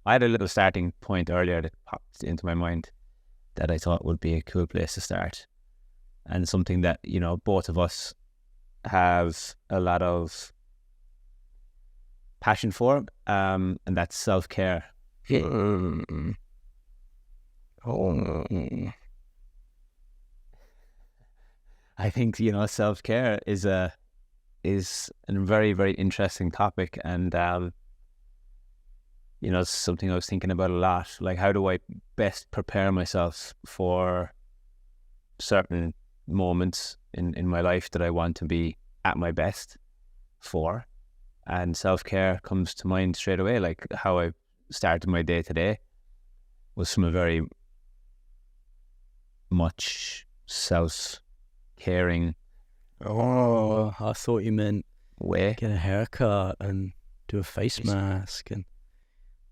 I had a little starting point earlier that popped into my mind that I thought would be a cool place to start, and something that, you know, both of us have a lot of passion for, and that's self-care. Oh, I think, you know, self-care is a very, very interesting topic, and you know, it's something I was thinking about a lot. Like, how do I best prepare myself for certain moments in my life that I want to be at my best for? And self-care comes to mind straight away. Like, how I started my day today was from a very much self-caring oh, I thought you meant way. get a haircut and do a face mask and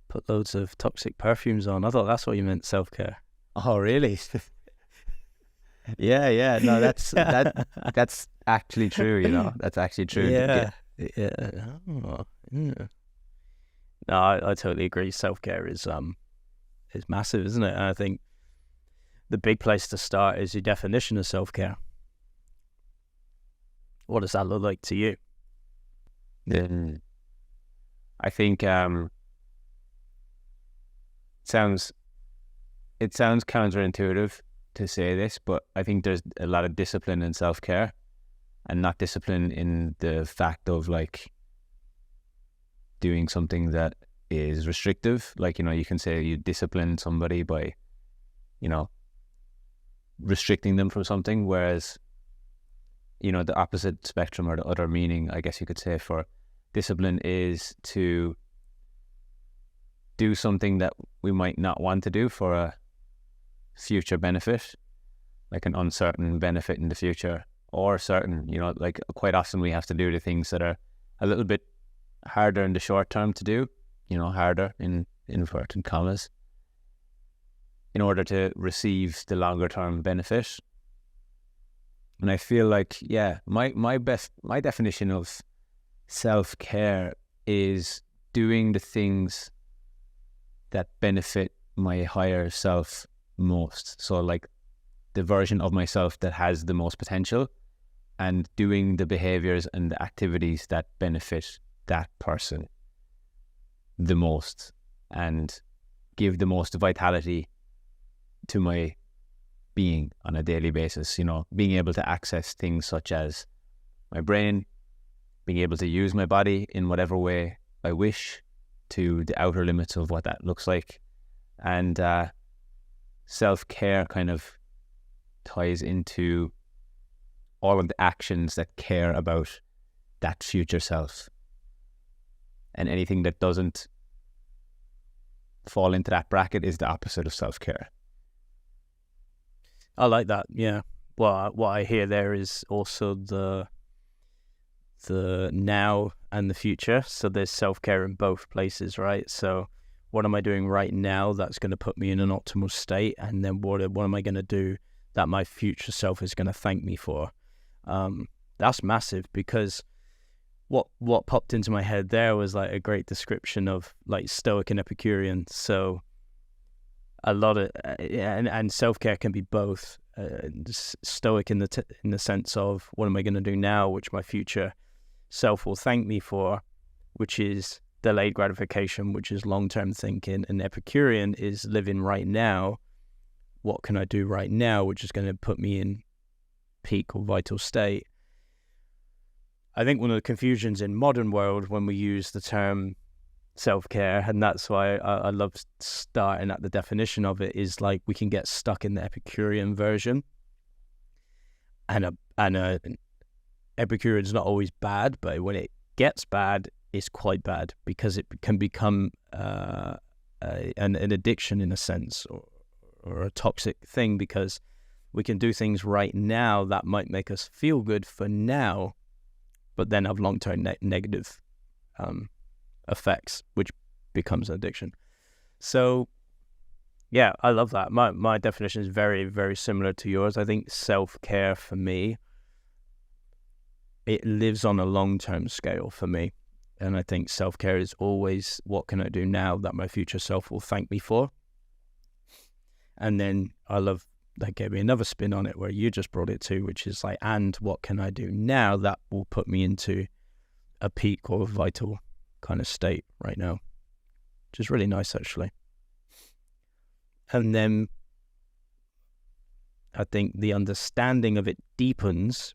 put loads of toxic perfumes on. I thought that's what you meant, self-care. Oh, really? Yeah. No, that's actually true. You know, that's actually true. Yeah. Oh, yeah. No, I totally agree. Self-care is massive, isn't it? And I think the big place to start is your definition of self-care. What does that look like to you? I think it sounds counterintuitive to say this, but I think there's a lot of discipline in self-care, and not discipline in the fact of like doing something that is restrictive. Like, you know, you can say you discipline somebody by, you know, restricting them from something, whereas, you know, the opposite spectrum, or the other meaning, I guess you could say, for discipline is to do something that we might not want to do for a future benefit, like an uncertain benefit in the future, or certain, you know, like quite often we have to do the things that are a little bit harder in the short term to do, you know, harder in inverted commas, in order to receive the longer term benefit. And I feel like, yeah, my definition of self-care is doing the things that benefit my higher self most. So like the version of myself that has the most potential, and doing the behaviors and the activities that benefit that person the most and give the most vitality to my being on a daily basis. You know, being able to access things such as my brain, being able to use my body in whatever way I wish, to the outer limits of what that looks like. And self-care kind of ties into all of the actions that care about that future self, and anything that doesn't fall into that bracket is the opposite of self-care. I like that. Yeah. Well, what I hear there is also the now and the future. So there's self-care in both places, right? So what am I doing right now that's going to put me in an optimal state? And then what am I going to do that my future self is going to thank me for? That's massive, because what popped into my head there was like a great description of like Stoic and Epicurean. So a lot of and self-care can be both Stoic in the sense of what am I going to do now, which my future self will thank me for, which is delayed gratification, which is long-term thinking. And Epicurean is living right now. What can I do right now, which is going to put me in peak or vital state? I think one of the confusions in modern world when we use the term self-care, and that's why I love starting at the definition of it, is like we can get stuck in the Epicurean version, and a Epicurean is not always bad, but when it gets bad, it's quite bad, because it can become an addiction in a sense, or a toxic thing, because we can do things right now that might make us feel good for now, but then have long-term negative effects, which becomes an addiction. So yeah, I love that. My definition is very, very similar to yours. I think self-care for me, it lives on a long-term scale for me. And I think self-care is always, what can I do now that my future self will thank me for? And then I love, that gave me another spin on it where you just brought it to, which is like, and what can I do now that will put me into a peak or a vital kind of state right now, which is really nice, actually. And then I think the understanding of it deepens,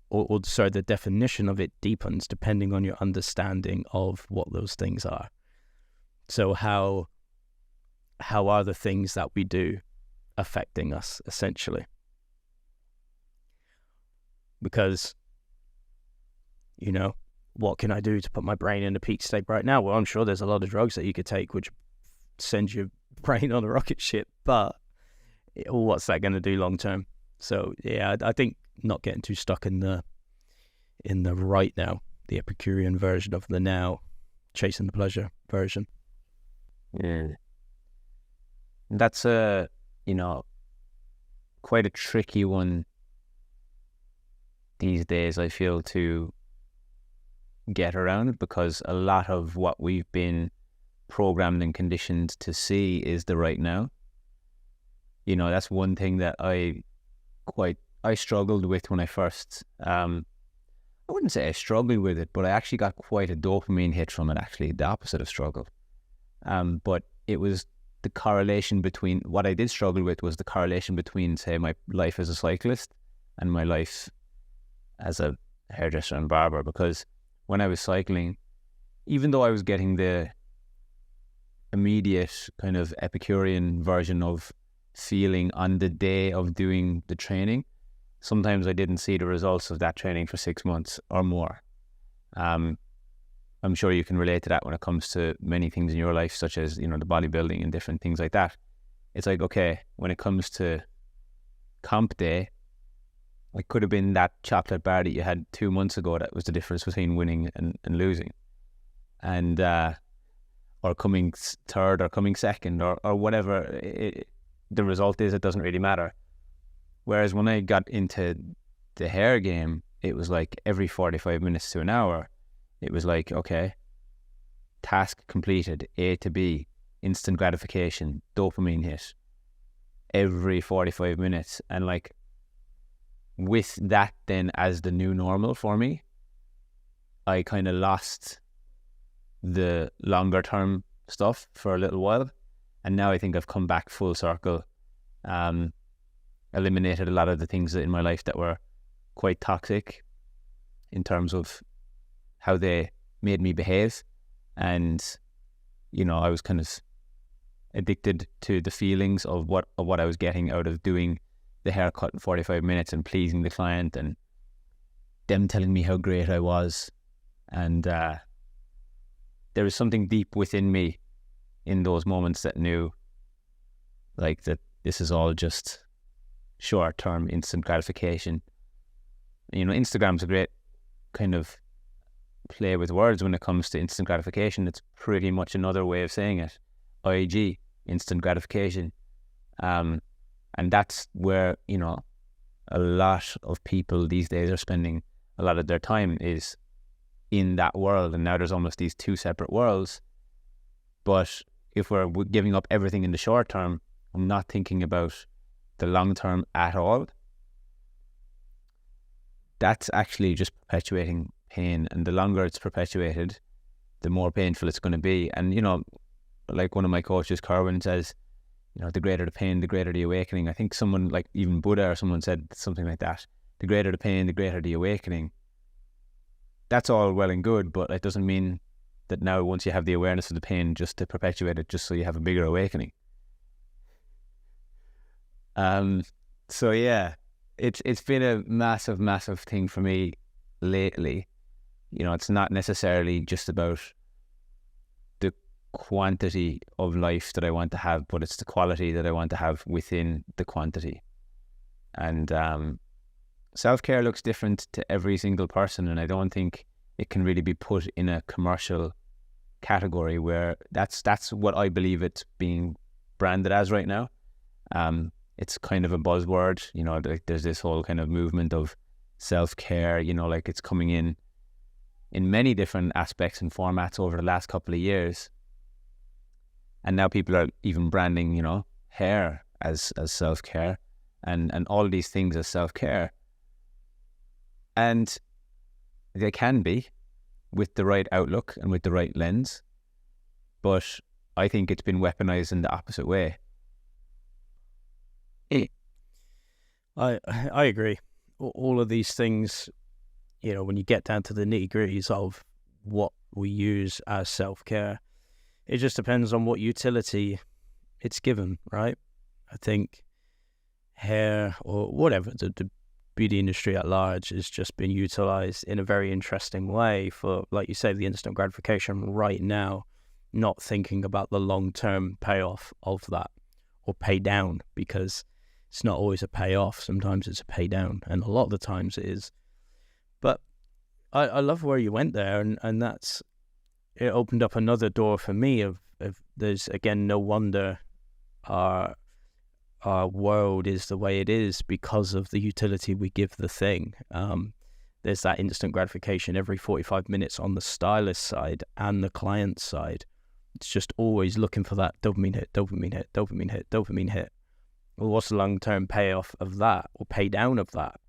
or sorry, the definition of it deepens depending on your understanding of what those things are. So how are the things that we do affecting us, essentially? Because, you know, what can I do to put my brain in a peak state right now? Well, I'm sure there's a lot of drugs that you could take which send your brain on a rocket ship, but what's that going to do long term? So yeah, I think not getting too stuck in the right now, the Epicurean version of the now, chasing the pleasure version. Yeah, that's quite a tricky one these days, I feel, to get around, because a lot of what we've been programmed and conditioned to see is the right now. That's one thing that I struggled with when I first, I wouldn't say I struggled with it, but I actually got quite a dopamine hit from it, actually, the opposite of struggle. But it was the correlation between, what I did struggle with was the correlation between, say, my life as a cyclist and my life as a hairdresser and barber. Because when I was cycling, even though I was getting the immediate kind of Epicurean version of feeling on the day of doing the training, sometimes I didn't see the results of that training for 6 months or more. I'm sure you can relate to that when it comes to many things in your life, such as, the bodybuilding and different things like that. It's like, okay, when it comes to comp day, it could have been that chocolate bar that you had 2 months ago that was the difference between winning and losing. And, or coming third or coming second or whatever the result is, it doesn't really matter. Whereas when I got into the hair game, it was like every 45 minutes to an hour, it was like, okay, task completed, A to B, instant gratification, dopamine hit every 45 minutes. And like, with that then as the new normal for me, I kind of lost the longer term stuff for a little while. And now I think I've come back full circle, eliminated a lot of the things in my life that were quite toxic in terms of how they made me behave. And, I was kind of addicted to the feelings of what I was getting out of doing the haircut in 45 minutes and pleasing the client and them telling me how great I was. And there was something deep within me in those moments that knew, like, that this is all just short-term instant gratification. Instagram's a great kind of play with words when it comes to instant gratification. It's pretty much another way of saying it. IG, instant gratification. And that's where, a lot of people these days are spending a lot of their time, is in that world. And now there's almost these two separate worlds. But if we're giving up everything in the short term, I'm not thinking about the long term at all, that's actually just perpetuating pain. And the longer it's perpetuated, the more painful it's going to be. And, like one of my coaches, Kerwin, says, the greater the pain, the greater the awakening. I think someone like even Buddha or someone said something like that. The greater the pain, the greater the awakening. That's all well and good, but it doesn't mean that now once you have the awareness of the pain, just to perpetuate it, just so you have a bigger awakening. So yeah, it's been a massive, massive thing for me lately. It's not necessarily just about the quantity of life that I want to have, but it's the quality that I want to have within the quantity. And self-care looks different to every single person, and I don't think it can really be put in a commercial category where that's what I believe it's being branded as right now. It's kind of a buzzword, like there's this whole kind of movement of self-care, like it's coming in in many different aspects and formats over the last couple of years. And now people are even branding, you know, hair as self-care and all these things as self-care. And they can be, with the right outlook and with the right lens. But I think it's been weaponized in the opposite way. I agree. All of these things, you know, when you get down to the nitty-gritties of what we use as self-care, it just depends on what utility it's given, right? I think hair or whatever, the beauty industry at large has just been utilized in a very interesting way for, like you say, the instant gratification right now, not thinking about the long-term payoff of that, or pay down, because it's not always a payoff. Sometimes it's a pay down, and a lot of the times it is. But I love where you went there, and that's, it opened up another door for me of there's, again, no wonder our world is the way it is because of the utility we give the thing. There's that instant gratification every 45 minutes on the stylist side and the client side. It's just always looking for that dopamine hit, dopamine hit, dopamine hit, dopamine hit. Well, what's the long-term payoff of that, or pay down of that?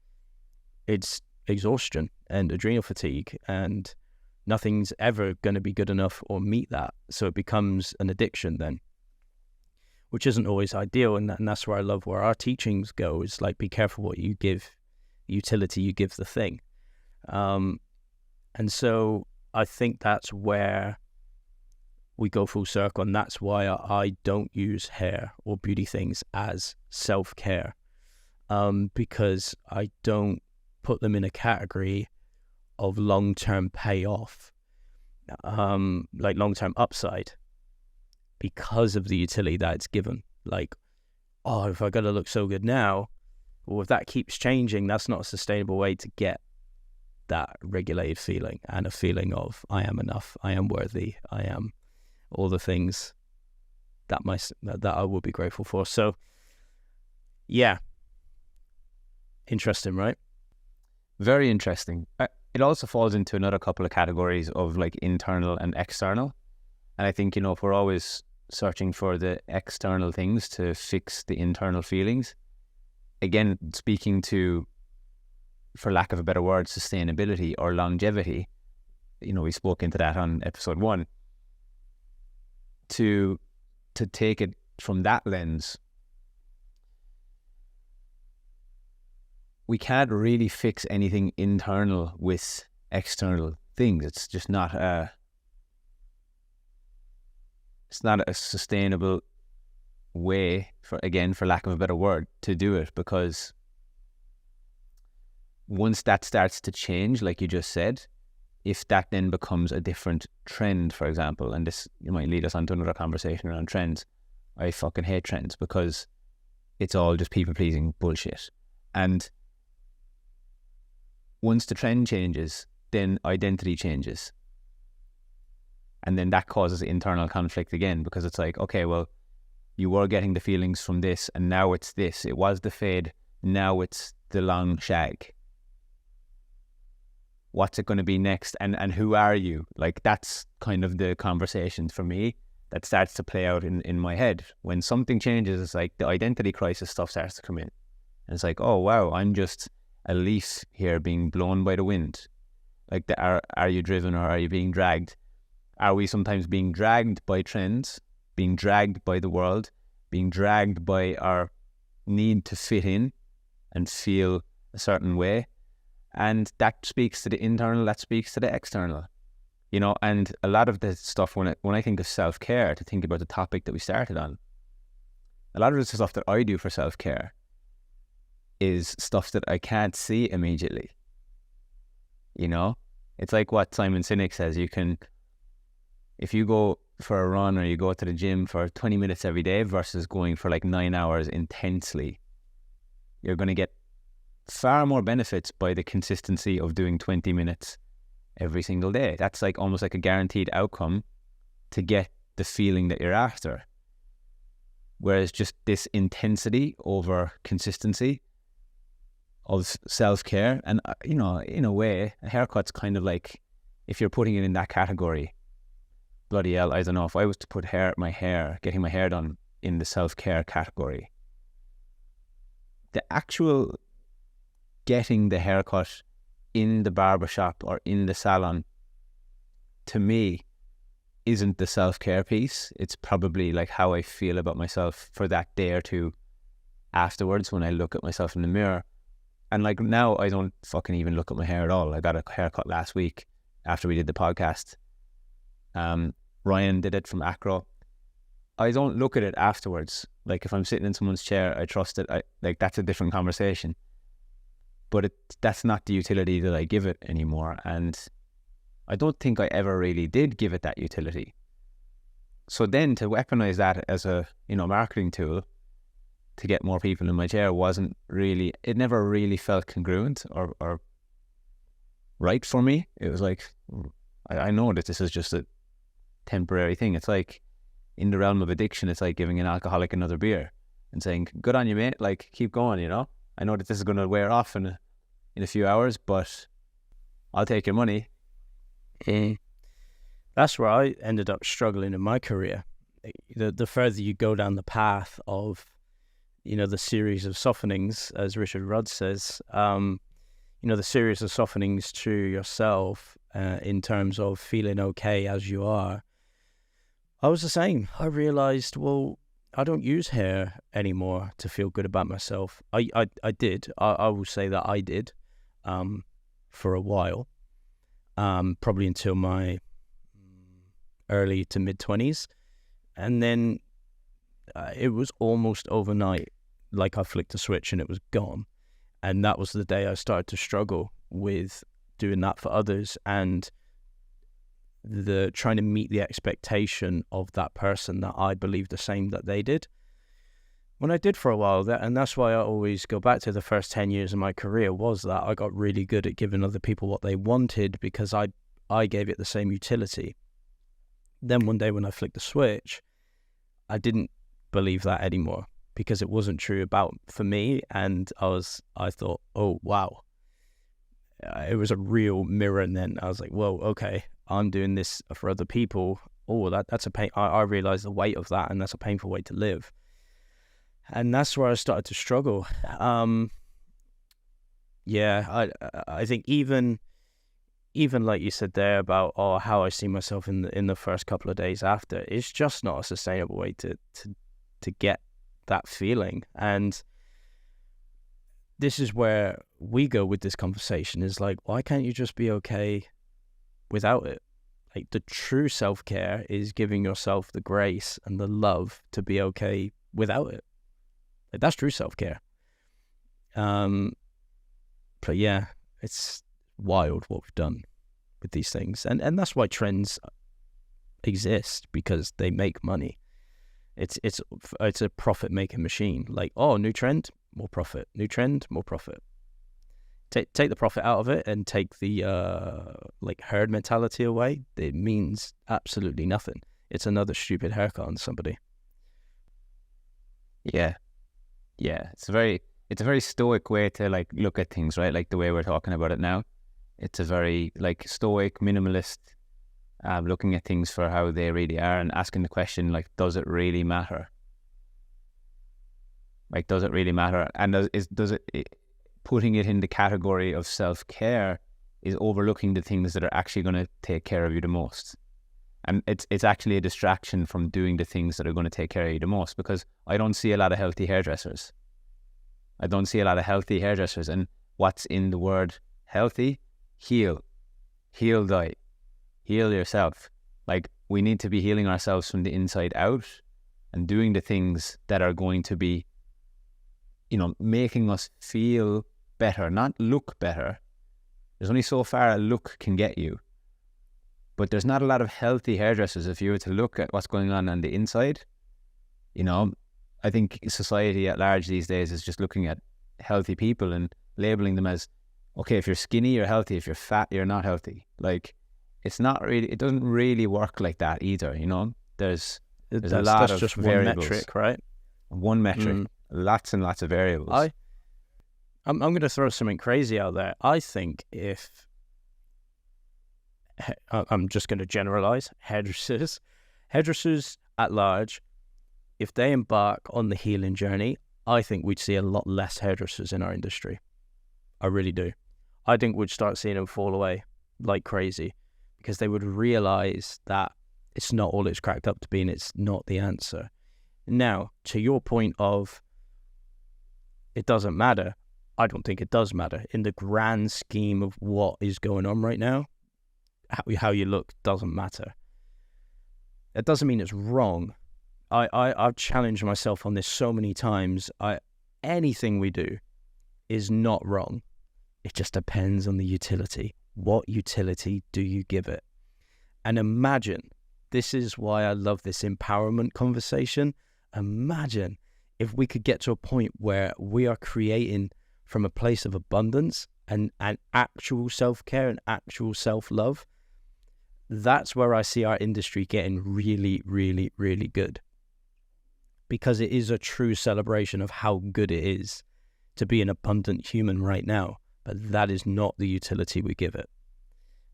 It's exhaustion and adrenal fatigue, and nothing's ever going to be good enough or meet that. So it becomes an addiction then, which isn't always ideal. And that's where I love where our teachings go. It's like, be careful what you give, utility you give the thing. And so I think that's where we go full circle, and that's why I don't use hair or beauty things as self-care, because I don't put them in a category of long-term payoff, like long-term upside, because of the utility that it's given. Like, oh, if I gotta look so good now, well, if that keeps changing, that's not a sustainable way to get that regulated feeling, and a feeling of I am enough, I am worthy, I am all the things that I will be grateful for. So yeah, interesting, right? Very interesting. It also falls into another couple of categories of like internal and external. And I think, you know, if we're always searching for the external things to fix the internal feelings, again, speaking to, for lack of a better word, sustainability or longevity, you know, we spoke into that on episode 1. To take it from that lens, we can't really fix anything internal with external things. It's just not a sustainable way, for lack of a better word, to do it, because once that starts to change, like you just said, if that then becomes a different trend, for example, and this, you might lead us on to another conversation around trends. I fucking hate trends because it's all just people-pleasing bullshit. And once the trend changes, then identity changes. And then that causes internal conflict again, because it's like, okay, well, you were getting the feelings from this, and now it's this. It was the fade, now it's the long shag. What's it going to be next? And who are you? Like, that's kind of the conversation for me that starts to play out in my head. When something changes, it's like the identity crisis stuff starts to come in. And it's like, oh, wow, I'm just a leaf here being blown by the wind. Like, are you driven or are you being dragged? Are we sometimes being dragged by trends, being dragged by the world, being dragged by our need to fit in and feel a certain way? And that speaks to the internal, that speaks to the external, you know. And a lot of the stuff, when I think of self-care, to think about the topic that we started on, a lot of the stuff that I do for self-care is stuff that I can't see immediately. You know, it's like what Simon Sinek says, you can, if you go for a run or you go to the gym for 20 minutes every day versus going for like 9 hours intensely, you're going to get far more benefits by the consistency of doing 20 minutes every single day. That's like almost like a guaranteed outcome to get the feeling that you're after. Whereas just this intensity over consistency of self-care, and you know, in a way, a haircut's kind of like if you're putting it in that category, bloody hell, I don't know, if I was to put getting my hair done in the self-care category, the actual getting the haircut in the barbershop or in the salon, to me, isn't the self-care piece. It's probably like how I feel about myself for that day or two afterwards when I look at myself in the mirror. And like now I don't fucking even look at my hair at all. I got a haircut last week after we did the podcast. Ryan did it from Acro. I don't look at it afterwards. Like if I'm sitting in someone's chair, I trust it. Like that's a different conversation. But that's not the utility that I give it anymore. And I don't think I ever really did give it that utility. So then to weaponize that as a, marketing tool to get more people in my chair it never really felt congruent or right for me. It was like, I know that this is just a temporary thing. It's like in the realm of addiction, it's like giving an alcoholic another beer and saying, good on you, mate, like keep going, I know that this is going to wear off in a few hours, but I'll take your money. That's where I ended up struggling in my career. The further you go down the path of, the series of softenings, as Richard Rudd says, the series of softenings to yourself in terms of feeling okay as you are, I was the same. I realized, well, I don't use hair anymore to feel good about myself. I did. I will say that I did for a while, probably until my early to mid-20s. And then it was almost overnight, like I flicked a switch and it was gone. And that was the day I started to struggle with doing that for others and the trying to meet the expectation of that person that I believed the same that they did. When I did for a while, and that's why I always go back to the first 10 years of my career, was that I got really good at giving other people what they wanted because I gave it the same utility. Then one day when I flicked the switch, I didn't believe that anymore because it wasn't true for me. And I thought, oh, wow. It was a real mirror. And then I was like, whoa, okay, I'm doing this for other people. Oh, that's a pain. I realized the weight of that, and that's a painful way to live. And that's where I started to struggle. I think even like you said there about how I see myself in the first couple of days after, it's just not a sustainable way to get that feeling. And this is where we go with this conversation, is like, why can't you just be okay without it? Like, the true self-care is giving yourself the grace and the love to be okay without it. Like, that's true self-care. But yeah, it's wild what we've done with these things. And that's why trends exist, because they make money. It's a profit-making machine. Like, new trend, more profit. New trend, more profit. Take the profit out of it and take the herd mentality away. It means absolutely nothing. It's another stupid haircut on somebody. Yeah. It's a very stoic way to look at things, right? Like the way we're talking about it now. It's a very stoic, minimalist, looking at things for how they really are and asking the question, does it really matter? Does it really matter? And does it putting it in the category of self-care is overlooking the things that are actually going to take care of you the most. And it's actually a distraction from doing the things that are going to take care of you the most, because I don't see a lot of healthy hairdressers. And what's in the word healthy? Heal thy, heal yourself. We need to be healing ourselves from the inside out and doing the things that are going to be, making us feel better, not look better. There's only so far a look can get you. But there's not a lot of healthy hairdressers. If you were to look at what's going on the inside, I think society at large these days is just looking at healthy people and labeling them as, okay, if you're skinny, you're healthy. If you're fat, you're not healthy. It's not really, it doesn't really work like that either, There's a lot of just variables. One metric, right? One metric. Lots and lots of variables. I'm going to throw something crazy out there. I think if I'm just going to generalize, hairdressers at large, if they embark on the healing journey, I think we'd see a lot less hairdressers in our industry. I really do. I think we'd start seeing them fall away like crazy, because they would realize that it's not all it's cracked up to be, and it's not the answer. Now, to your point of it doesn't matter, I don't think it does matter. In the grand scheme of what is going on right now, how you look doesn't matter. That doesn't mean it's wrong. I've challenged myself on this so many times. Anything we do is not wrong. It just depends on the utility. What utility do you give it? And imagine, this is why I love this empowerment conversation. Imagine if we could get to a point where we are creating from a place of abundance and actual self-care and actual self-love. That's where I see our industry getting really, really, really good. Because it is a true celebration of how good it is to be an abundant human right now. But that is not the utility we give it.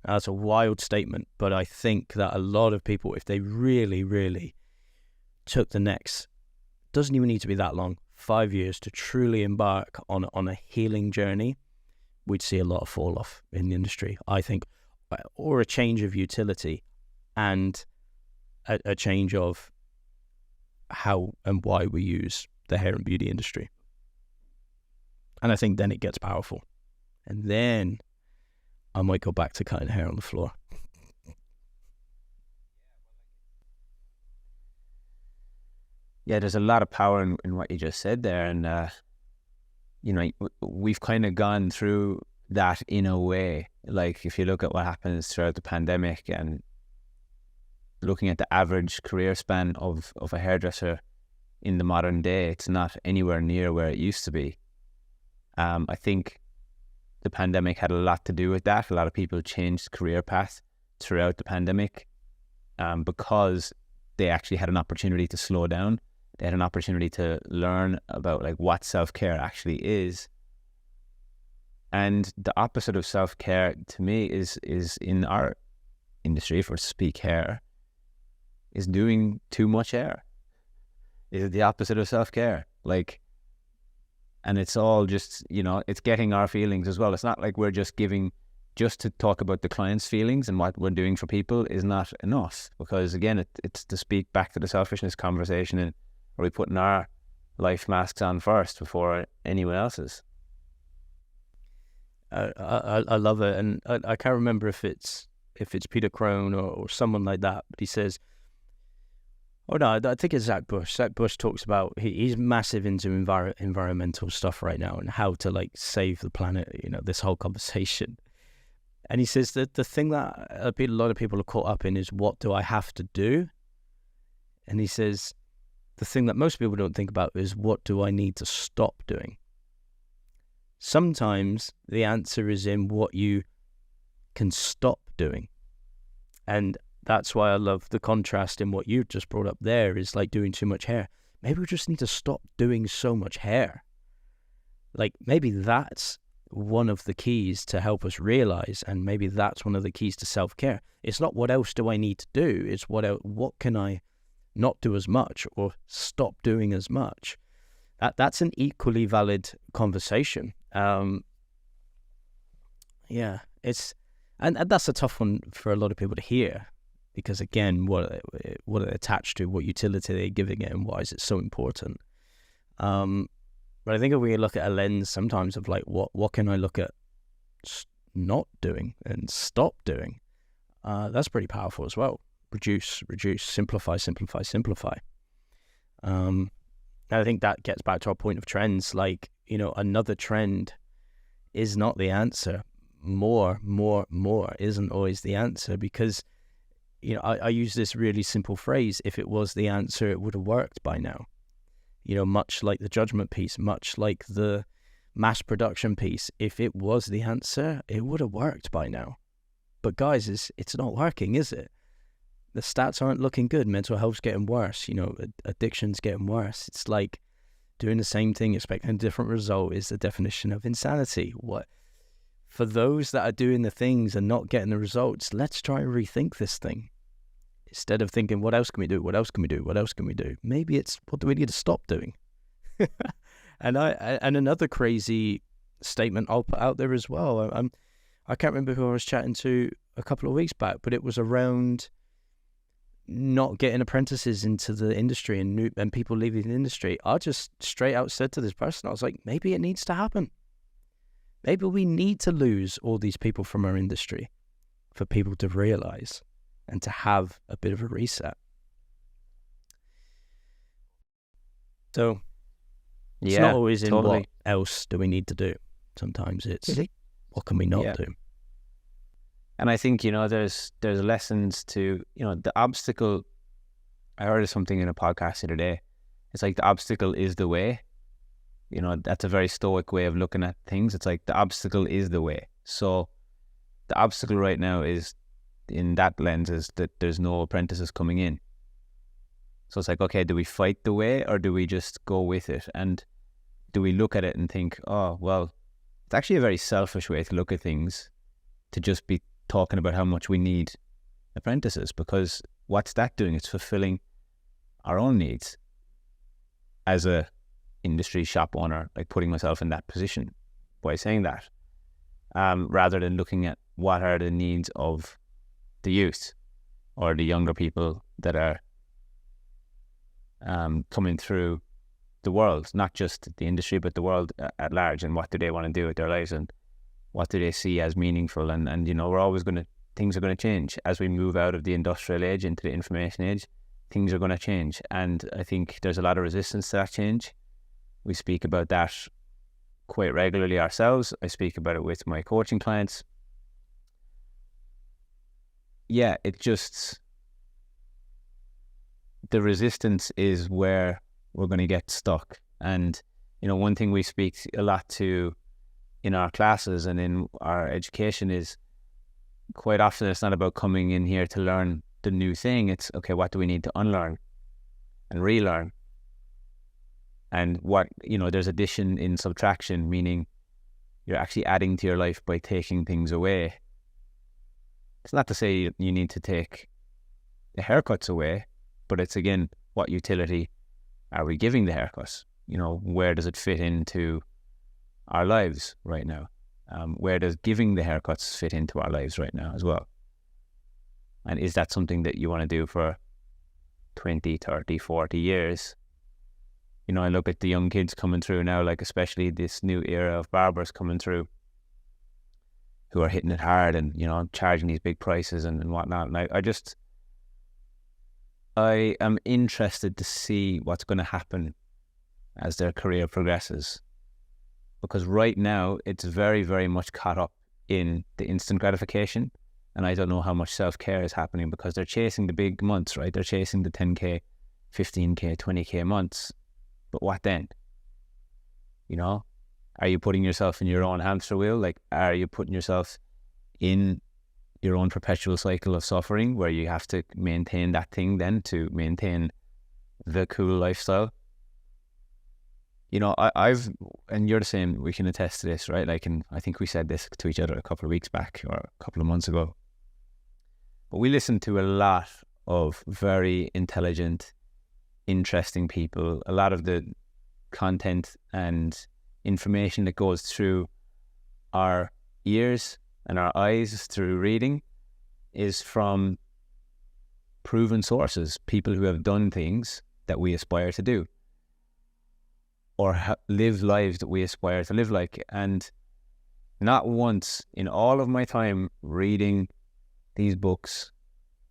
Now, that's a wild statement, but I think that a lot of people, if they really, really took the next, doesn't even need to be that long, 5 years to truly embark on a healing journey, we'd see a lot of fall off in the industry, I think, or a change of utility and a change of how and why we use the hair and beauty industry. And I think then it gets powerful. And then I might go back to cutting hair on the floor. Yeah, there's a lot of power in what you just said there. And, we've kind of gone through that in a way. Like, if you look at what happens throughout the pandemic and looking at the average career span of a hairdresser in the modern day, it's not anywhere near where it used to be. I think the pandemic had a lot to do with that. A lot of people changed career path throughout the pandemic because they actually had an opportunity to slow down. They had an opportunity to learn about like what self-care actually is. And the opposite of self-care to me is in our industry, if we speak hair, is doing too much hair. Is the opposite of self-care. And it's all just, it's getting our feelings as well. It's not like we're just to talk about the client's feelings, and what we're doing for people is not enough. Because again, it's to speak back to the selfishness conversation, and are we putting our life masks on first before anyone else's? I love it. And I can't remember if it's Peter Crone or someone like that, but he says, oh no, I think it's Zach Bush. Zach Bush talks about, he's massive into environmental stuff right now and how to save the planet, this whole conversation. And he says that the thing that a lot of people are caught up in is, what do I have to do? And he says, the thing that most people don't think about is, what do I need to stop doing? Sometimes the answer is in what you can stop doing. And that's why I love the contrast in what you just brought up there, is like doing too much hair. Maybe we just need to stop doing so much hair. Maybe that's one of the keys to help us realize, and maybe that's one of the keys to self-care. It's not what else do I need to do, it's what can I not do as much or stop doing as much. That's an equally valid conversation. And that's a tough one for a lot of people to hear, because again, what are they attached to, what utility they're giving it, and why is it so important? But I think if we look at a lens sometimes of what can I look at not doing and stop doing, that's pretty powerful as well. Reduce, simplify. And I think that gets back to our point of trends. Another trend is not the answer. More isn't always the answer, because I use this really simple phrase: if it was the answer, it would have worked by now. Much like the judgment piece, much like the mass production piece, if it was the answer, it would have worked by now. But guys, it's not working, is it? The stats aren't looking good. Mental health's getting worse. Addiction's getting worse. It's like doing the same thing, expecting a different result is the definition of insanity. for those that are doing the things and not getting the results, let's try and rethink this thing. Instead of thinking, what else can we do? What else can we do? What else can we do? Maybe it's, what do we need to stop doing? And another crazy statement I'll put out there as well. I can't remember who I was chatting to a couple of weeks back, but it was around not getting apprentices into the industry and people leaving the industry. I just straight out said to this person, I was like, maybe it needs to happen. Maybe we need to lose all these people from our industry for people to realize and to have a bit of a reset. So it's not always in what else do we need to do. Sometimes it's what can we not do. And I think, there's lessons to, the obstacle. I heard of something in a podcast the other day. It's like the obstacle is the way. That's a very stoic way of looking at things. It's like the obstacle is the way. So the obstacle right now is, in that lens, is that there's no apprentices coming in. So it's like, okay, do we fight the way or do we just go with it? And do we look at it and think, oh, well, it's actually a very selfish way to look at things, to just be talking about how much we need apprentices, because what's that doing? It's fulfilling our own needs as a industry shop owner, like putting myself in that position by saying that, rather than looking at what are the needs of the youth or the younger people that are coming through the world, not just the industry, but the world at large, and what do they want to do with their lives, and what do they see as meaningful. And we're always things are going to change as we move out of the industrial age into the information age. Things are going to change, and I think there's a lot of resistance to that change. We speak about that quite regularly ourselves. I speak about it with my coaching clients. Yeah, the resistance is where we're going to get stuck. And, one thing we speak a lot to in our classes and in our education is, quite often it's not about coming in here to learn the new thing. It's, okay, what do we need to unlearn and relearn? And what, there's addition in subtraction, meaning you're actually adding to your life by taking things away. It's not to say you need to take the haircuts away, but it's, again, what utility are we giving the haircuts? Where does it fit into our lives right now? Where does giving the haircuts fit into our lives right now as well? And is that something that you want to do for 20, 30, 40 years? I look at the young kids coming through now, like especially this new era of barbers coming through, who are hitting it hard and, charging these big prices and whatnot. And I am interested to see what's going to happen as their career progresses. Because right now, it's very, very much caught up in the instant gratification. And I don't know how much self-care is happening, because they're chasing the big months, right? They're chasing the 10K, 15K, 20K months. But what then? Are you putting yourself in your own hamster wheel? Like, are you putting yourself in your own perpetual cycle of suffering where you have to maintain that thing then to maintain the cool lifestyle? I've, and you're the same, we can attest to this, right? Like, and I think we said this to each other a couple of weeks back or a couple of months ago. But we listen to a lot of very intelligent, interesting people. A lot of the content and information that goes through our ears and our eyes through reading is from proven sources, people who have done things that we aspire to do, or live lives that we aspire to live like. And not once in all of my time reading these books,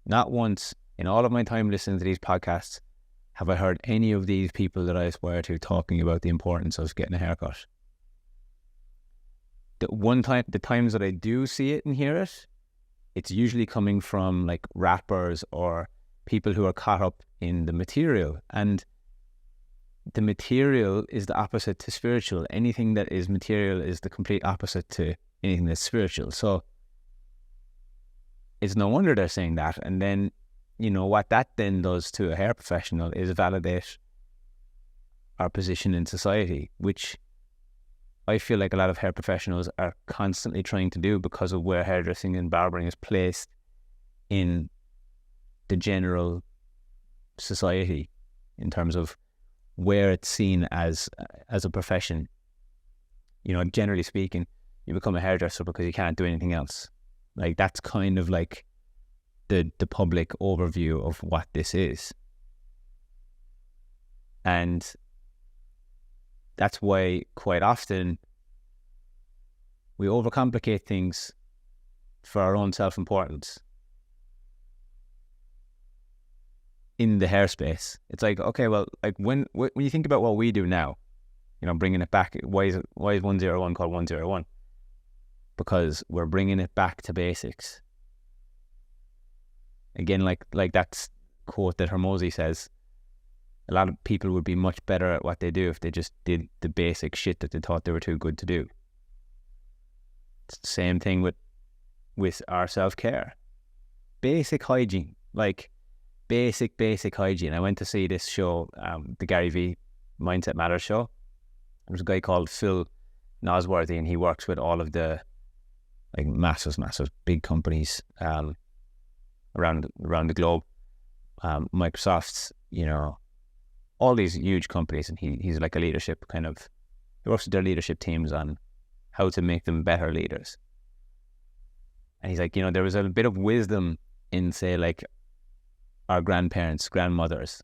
not once in all of my time listening to these podcasts, have I heard any of these people that I aspire to talking about the importance of getting a haircut. The times that I do see it and hear it, it's usually coming from like rappers or people who are caught up in the material. And the material is the opposite to spiritual. Anything that is material is the complete opposite to anything that's spiritual. So it's no wonder they're saying that. And then, what that then does to a hair professional is validate our position in society, which I feel like a lot of hair professionals are constantly trying to do because of where hairdressing and barbering is placed in the general society in terms of where it's seen as a profession. You know, generally speaking, you become a hairdresser because you can't do anything else. Like, that's kind of like the public overview of what this is. And that's why quite often we overcomplicate things for our own self-importance. In the hairspace, it's like, okay, well, like when you think about what we do now, you know, bringing it back, why is 101 called 101? Because we're bringing it back to basics. Again, like that quote that Hormozy says, a lot of people would be much better at what they do if they just did the basic shit that they thought they were too good to do. It's the same thing with our self-care. Basic hygiene, like basic hygiene. I went to see this show, the Gary Vee Mindset Matters show. There's a guy called Phil Nosworthy, and he works with all of the like massive big companies around the globe, Microsoft's, you know, all these huge companies, and he's like a leadership he works with their leadership teams on how to make them better leaders. And he's like, you know, there was a bit of wisdom in, say, like our grandparents, grandmothers.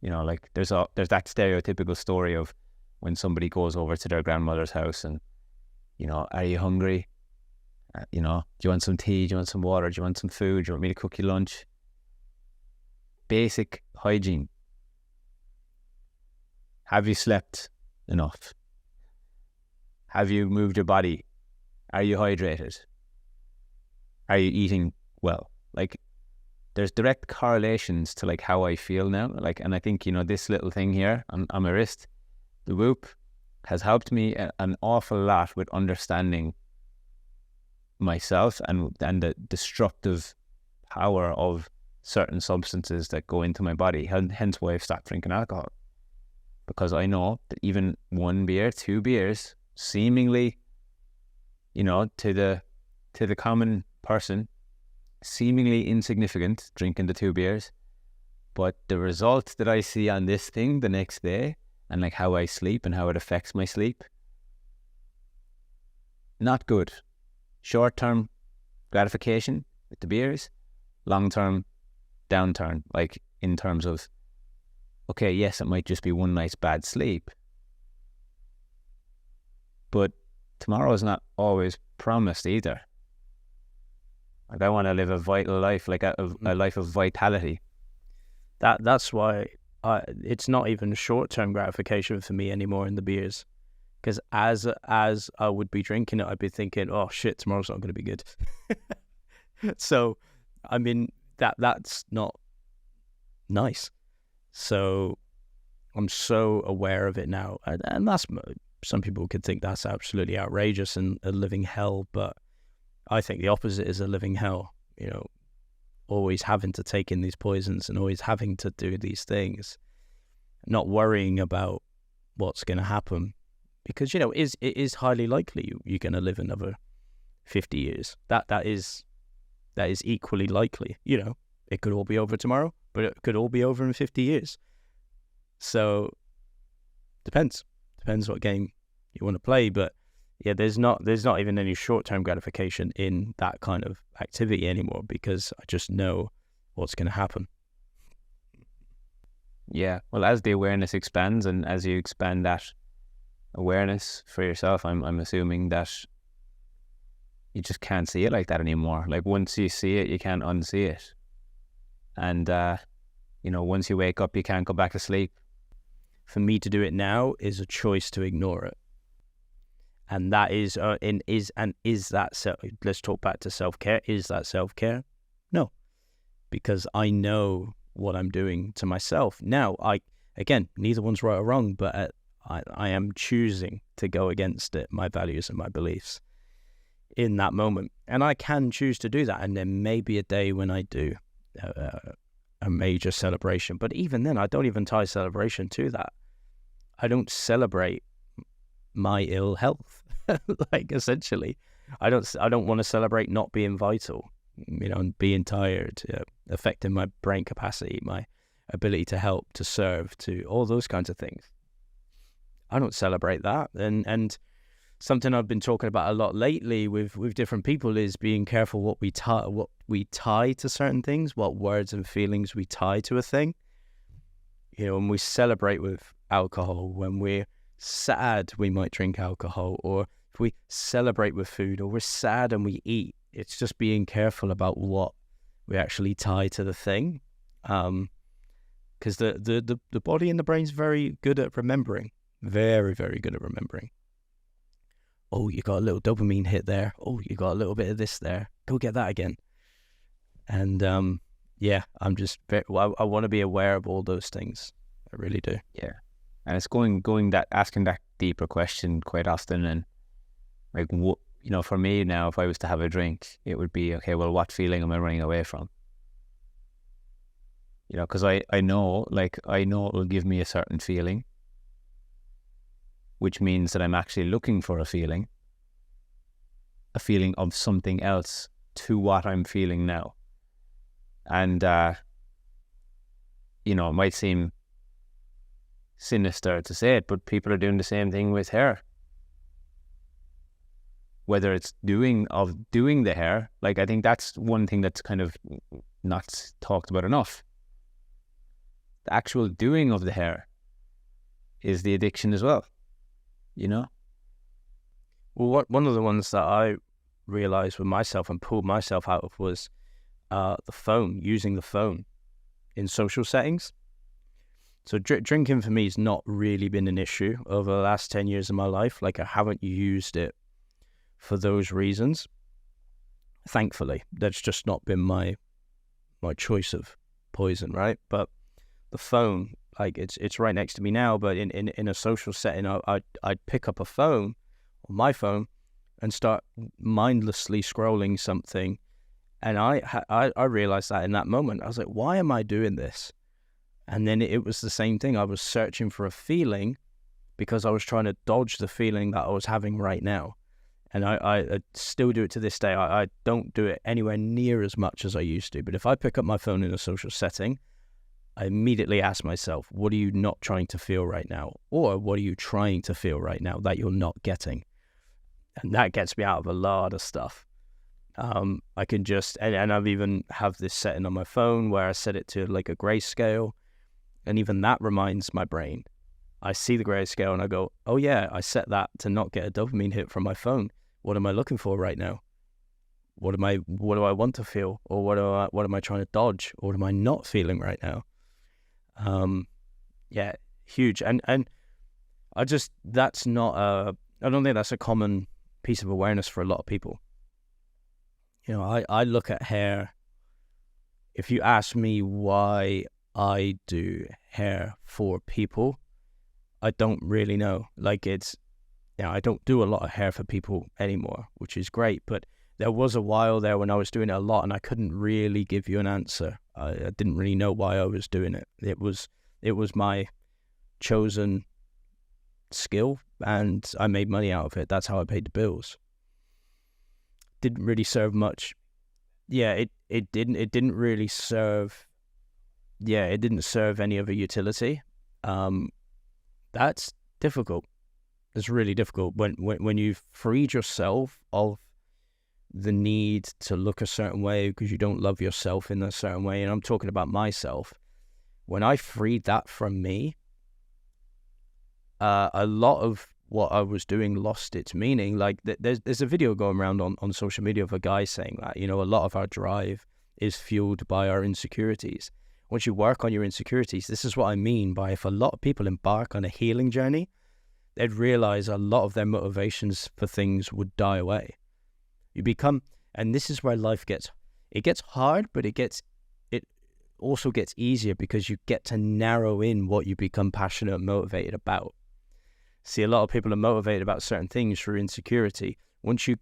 You know, like there's that stereotypical story of when somebody goes over to their grandmother's house and, you know, are you hungry? You know, do you want some tea? Do you want some water? Do you want some food? Do you want me to cook you lunch? Basic hygiene. Have you slept enough? Have you moved your body? Are you hydrated? Are you eating well? Like, there's direct correlations to like how I feel now. Like, and I think, you know, this little thing here on my wrist, the Whoop, has helped me an awful lot with understanding myself and the destructive power of certain substances that go into my body. Hence why I've stopped drinking alcohol, because I know that even 1 beer, 2 beers, seemingly, you know, to the common person, seemingly insignificant, drinking the 2 beers, but the result that I see on this thing the next day, and like how I sleep and how it affects my sleep, not good. Short-term gratification with the beers, long-term downturn, like in terms of, okay, yes, it might just be one night's bad sleep, but tomorrow is not always promised either. Like, I want to live a vital life, like a life of vitality. That's why it's not even short-term gratification for me anymore in the beers. Because as I would be drinking it, I'd be thinking, oh shit, tomorrow's not going to be good. So, I mean, that's not nice. So I'm so aware of it now. And that's, some people could think that's absolutely outrageous and a living hell, but I think the opposite is a living hell. You know, always having to take in these poisons and always having to do these things, not worrying about what's going to happen. Because, you know, it is highly likely you're going to live another 50 years. That is equally likely. You know, it could all be over tomorrow, but it could all be over in 50 years. So, depends what game you want to play. But yeah, there's not even any short-term gratification in that kind of activity anymore, because I just know what's going to happen. Yeah, well, as the awareness expands and as you expand that awareness for yourself, I'm assuming that you just can't see it like that anymore. Like, once you see it, you can't unsee it. And, you know, once you wake up, you can't go back to sleep. For me to do it now is a choice to ignore it. And that is that let's talk back to self-care. Is that self-care? No. Because I know what I'm doing to myself. Now, again, neither one's right or wrong, but I am choosing to go against it, my values and my beliefs in that moment. And I can choose to do that. And there may be a day when I do a major celebration. But even then, I don't even tie celebration to that. I don't celebrate my ill health. Like, essentially, I don't want to celebrate not being vital, and being tired, affecting my brain capacity, my ability to help, to serve, to all those kinds of things. I don't celebrate that. And something I've been talking about a lot lately with different people is being careful what we tie to certain things, what words and feelings we tie to a thing. When we celebrate with alcohol, when we're sad, we might drink alcohol, or if we celebrate with food, or we're sad and we eat. It's just being careful about what we actually tie to the thing. Because the body and the brain's very good at remembering. Very, very good at remembering. Oh, you got a little dopamine hit there. Oh, you got a little bit of this there. Go get that again. And I'm just I want to be aware of all those things. I really do. Yeah, and it's asking that deeper question quite often. And like, for me now, if I was to have a drink, it would be, okay, well, what feeling am I running away from? Because I know it will give me a certain feeling, which means that I'm actually looking for a feeling of something else to what I'm feeling now. And, it might seem sinister to say it, but people are doing the same thing with hair. Whether it's doing the hair, like, I think that's one thing that's kind of not talked about enough. The actual doing of the hair is the addiction as well. Well, one of the ones that I realized with myself and pulled myself out of was using the phone in social settings. So drinking for me has not really been an issue over the last 10 years of my life. Like, I haven't used it for those reasons. Thankfully, that's just not been my choice of poison, right? But the phone, like, it's right next to me now, but in a social setting, I'd pick up a phone, on my phone, and start mindlessly scrolling something. And I realized that in that moment, I was like, why am I doing this? And then it was the same thing. I was searching for a feeling because I was trying to dodge the feeling that I was having right now. And I still do it to this day. I don't do it anywhere near as much as I used to. But if I pick up my phone in a social setting, I immediately ask myself, what are you not trying to feel right now? Or what are you trying to feel right now that you're not getting? And that gets me out of a lot of stuff. I can just, and I've even have this setting on my phone where I set it to like a grayscale. And even that reminds my brain. I see the grayscale and I go, oh yeah, I set that to not get a dopamine hit from my phone. What am I looking for right now? What do I want to feel? Or what am I trying to dodge? Or what am I not feeling right now? Huge. And I don't think that's a common piece of awareness for a lot of people. I look at hair. If you ask me why I do hair for people, I don't really know. Like, I don't do a lot of hair for people anymore, which is great. But there was a while there when I was doing it a lot and I couldn't really give you an answer. I didn't really know why I was doing it. It was my chosen skill and I made money out of it. That's how I paid the bills. Didn't really serve much. Yeah, it didn't really serve. Yeah, it didn't serve any other utility. That's difficult. It's really difficult when you've freed yourself of the need to look a certain way because you don't love yourself in a certain way. And I'm talking about myself. When I freed that from me, a lot of what I was doing lost its meaning. Like, there's a video going around on social media of a guy saying that, a lot of our drive is fueled by our insecurities. Once you work on your insecurities, this is what I mean by, if a lot of people embark on a healing journey, they'd realize a lot of their motivations for things would die away. And this is where life gets hard, but it also gets easier because you get to narrow in what you become passionate and motivated about. See, a lot of people are motivated about certain things through insecurity. Once you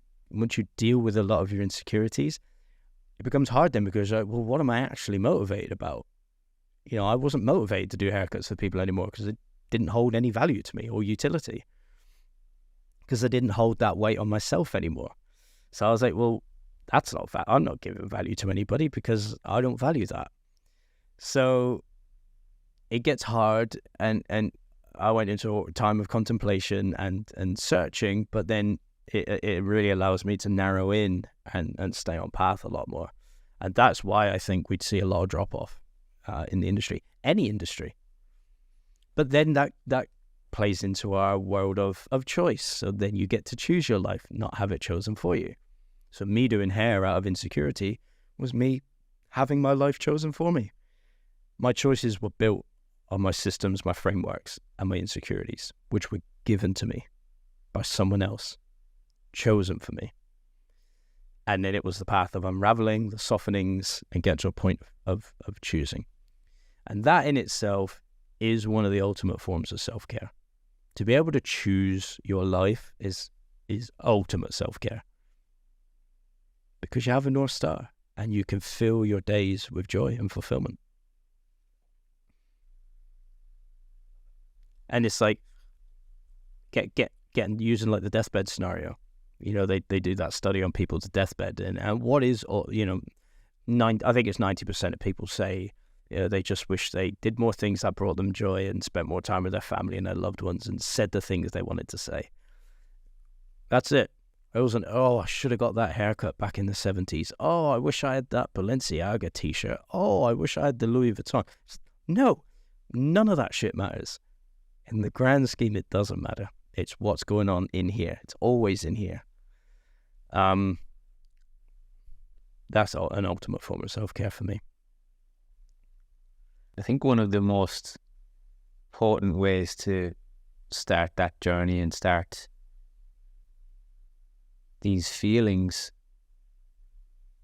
deal with a lot of your insecurities, it becomes hard then because, well, what am I actually motivated about? I wasn't motivated to do haircuts for people anymore because it didn't hold any value to me or utility. because I didn't hold that weight on myself anymore. So I was like, well, that's not I'm not giving value to anybody because I don't value that. So it gets hard, and I went into a time of contemplation and searching, but then it really allows me to narrow in and stay on path a lot more. And that's why I think we'd see a lot of drop-off in the industry, any industry. But then that plays into our world of choice. So then you get to choose your life, not have it chosen for you. So me doing hair out of insecurity was me having my life chosen for me. My choices were built on my systems, my frameworks, and my insecurities, which were given to me by someone else, chosen for me. And then it was the path of unraveling, the softenings, and get to a point of choosing. And that in itself is one of the ultimate forms of self-care. To be able to choose your life is ultimate self-care. Because you have a North Star and you can fill your days with joy and fulfillment. And it's like getting using like the deathbed scenario. You know, they do that study on people's deathbed, and what is, you know, I think it's 90% of people say, you know, they just wish they did more things that brought them joy and spent more time with their family and their loved ones and said the things they wanted to say. That's it. It wasn't, oh, I should have got that haircut back in the 70s. Oh, I wish I had that Balenciaga t-shirt. Oh, I wish I had the Louis Vuitton. No, none of that shit matters. In the grand scheme, it doesn't matter. It's what's going on in here. It's always in here. That's an ultimate form of self-care for me. I think one of the most important ways to start that journey and start these feelings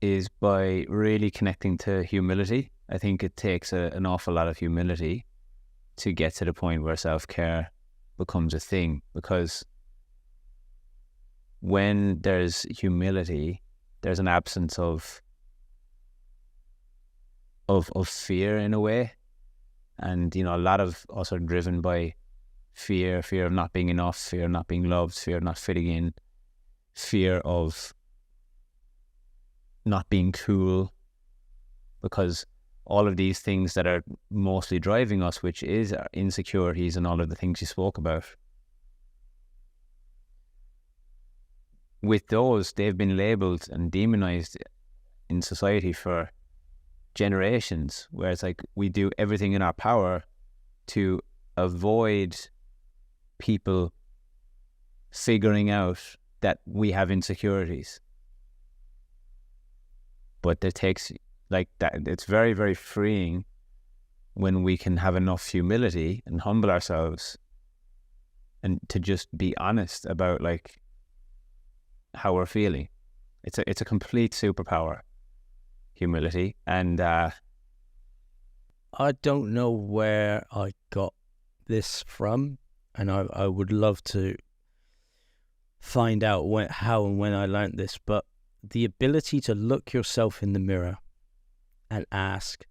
is by really connecting to humility. I think it takes an awful lot of humility to get to the point where self-care becomes a thing, because when there's humility, there's an absence of fear in a way. And, you know, a lot of us are driven by fear of not being enough, fear of not being loved, fear of not fitting in, fear of not being cool, because all of these things that are mostly driving us, which is our insecurities and all of the things you spoke about, with those, they've been labeled and demonized in society for generations, where it's like we do everything in our power to avoid people figuring out that we have insecurities. But it takes like that. It's very, very freeing when we can have enough humility and humble ourselves and to just be honest about like how we're feeling. It's a complete superpower, humility. And I don't know where I got this from, and I would love to find out how and when I learned this, but the ability to look yourself in the mirror and ask,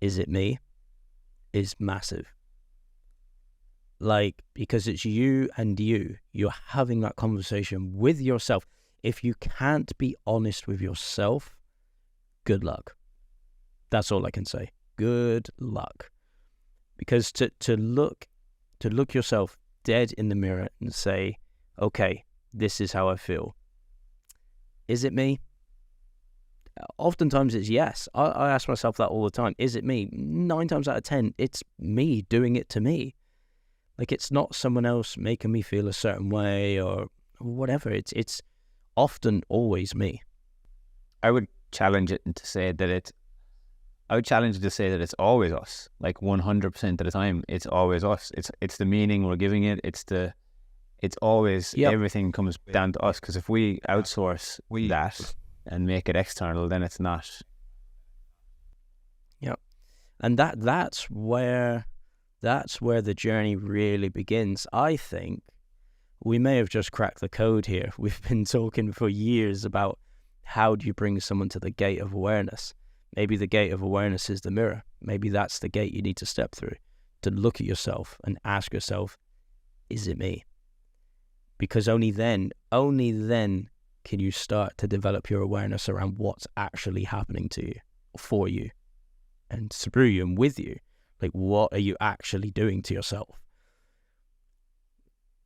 is it me, is massive. Like, because it's you and you're having that conversation with yourself. If you can't be honest with yourself, good luck. That's all I can say. Good luck. Because to look yourself dead in the mirror and say, okay, this is how I feel. Is it me? Oftentimes it's yes. I ask myself that all the time. Is it me? 9 times out of 10, it's me doing it to me. Like, it's not someone else making me feel a certain way or whatever. It's often always me. I would challenge it to say that it's always us. Like 100% of the time, it's always us. It's the meaning we're giving it. It's always, everything comes down to us. Because if we outsource that and make it external, then it's not. Yep. And that's where the journey really begins. I think we may have just cracked the code here. We've been talking for years about how do you bring someone to the gate of awareness. Maybe the gate of awareness is the mirror. Maybe that's the gate you need to step through, to look at yourself and ask yourself, is it me? because only then can you start to develop your awareness around what's actually happening to you, for you, and through you and with you. Like, what are you actually doing to yourself?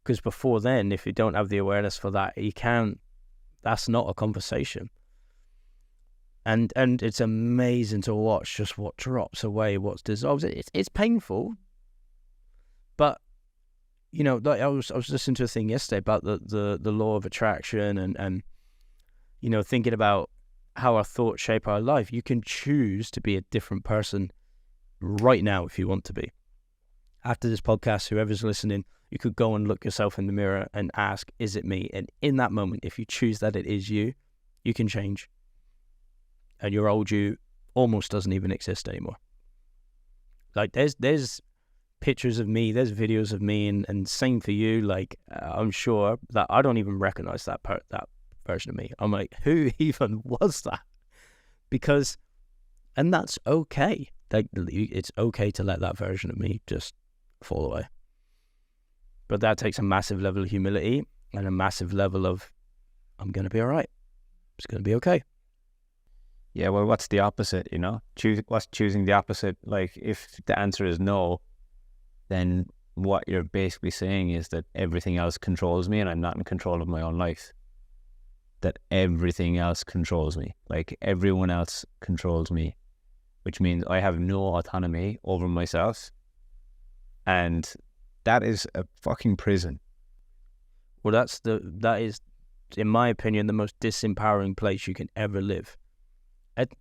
Because before then, if you don't have the awareness for that, that's not a conversation. And it's amazing to watch just what drops away, what dissolves. It's painful, but like I was listening to a thing yesterday about the law of attraction and thinking about how our thoughts shape our life. You can choose to be a different person right now if you want to be. After this podcast, whoever's listening, you could go and look yourself in the mirror and ask, is it me? And in that moment, if you choose that it is you, you can change. And your old you almost doesn't even exist anymore. Like there's pictures of me, there's videos of me, and same for you. Like I'm sure that I don't even recognize that version of me. I'm like, who even was that? And that's okay. Like it's okay to let that version of me just fall away. But that takes a massive level of humility and a massive level of, I'm going to be all right. It's going to be okay. Yeah, well, what's the opposite, What's choosing the opposite? Like, if the answer is no, then what you're basically saying is that everything else controls me and I'm not in control of my own life. That everything else controls me. Like, everyone else controls me, which means I have no autonomy over myself. And that is a fucking prison. Well, that is, in my opinion, the most disempowering place you can ever live.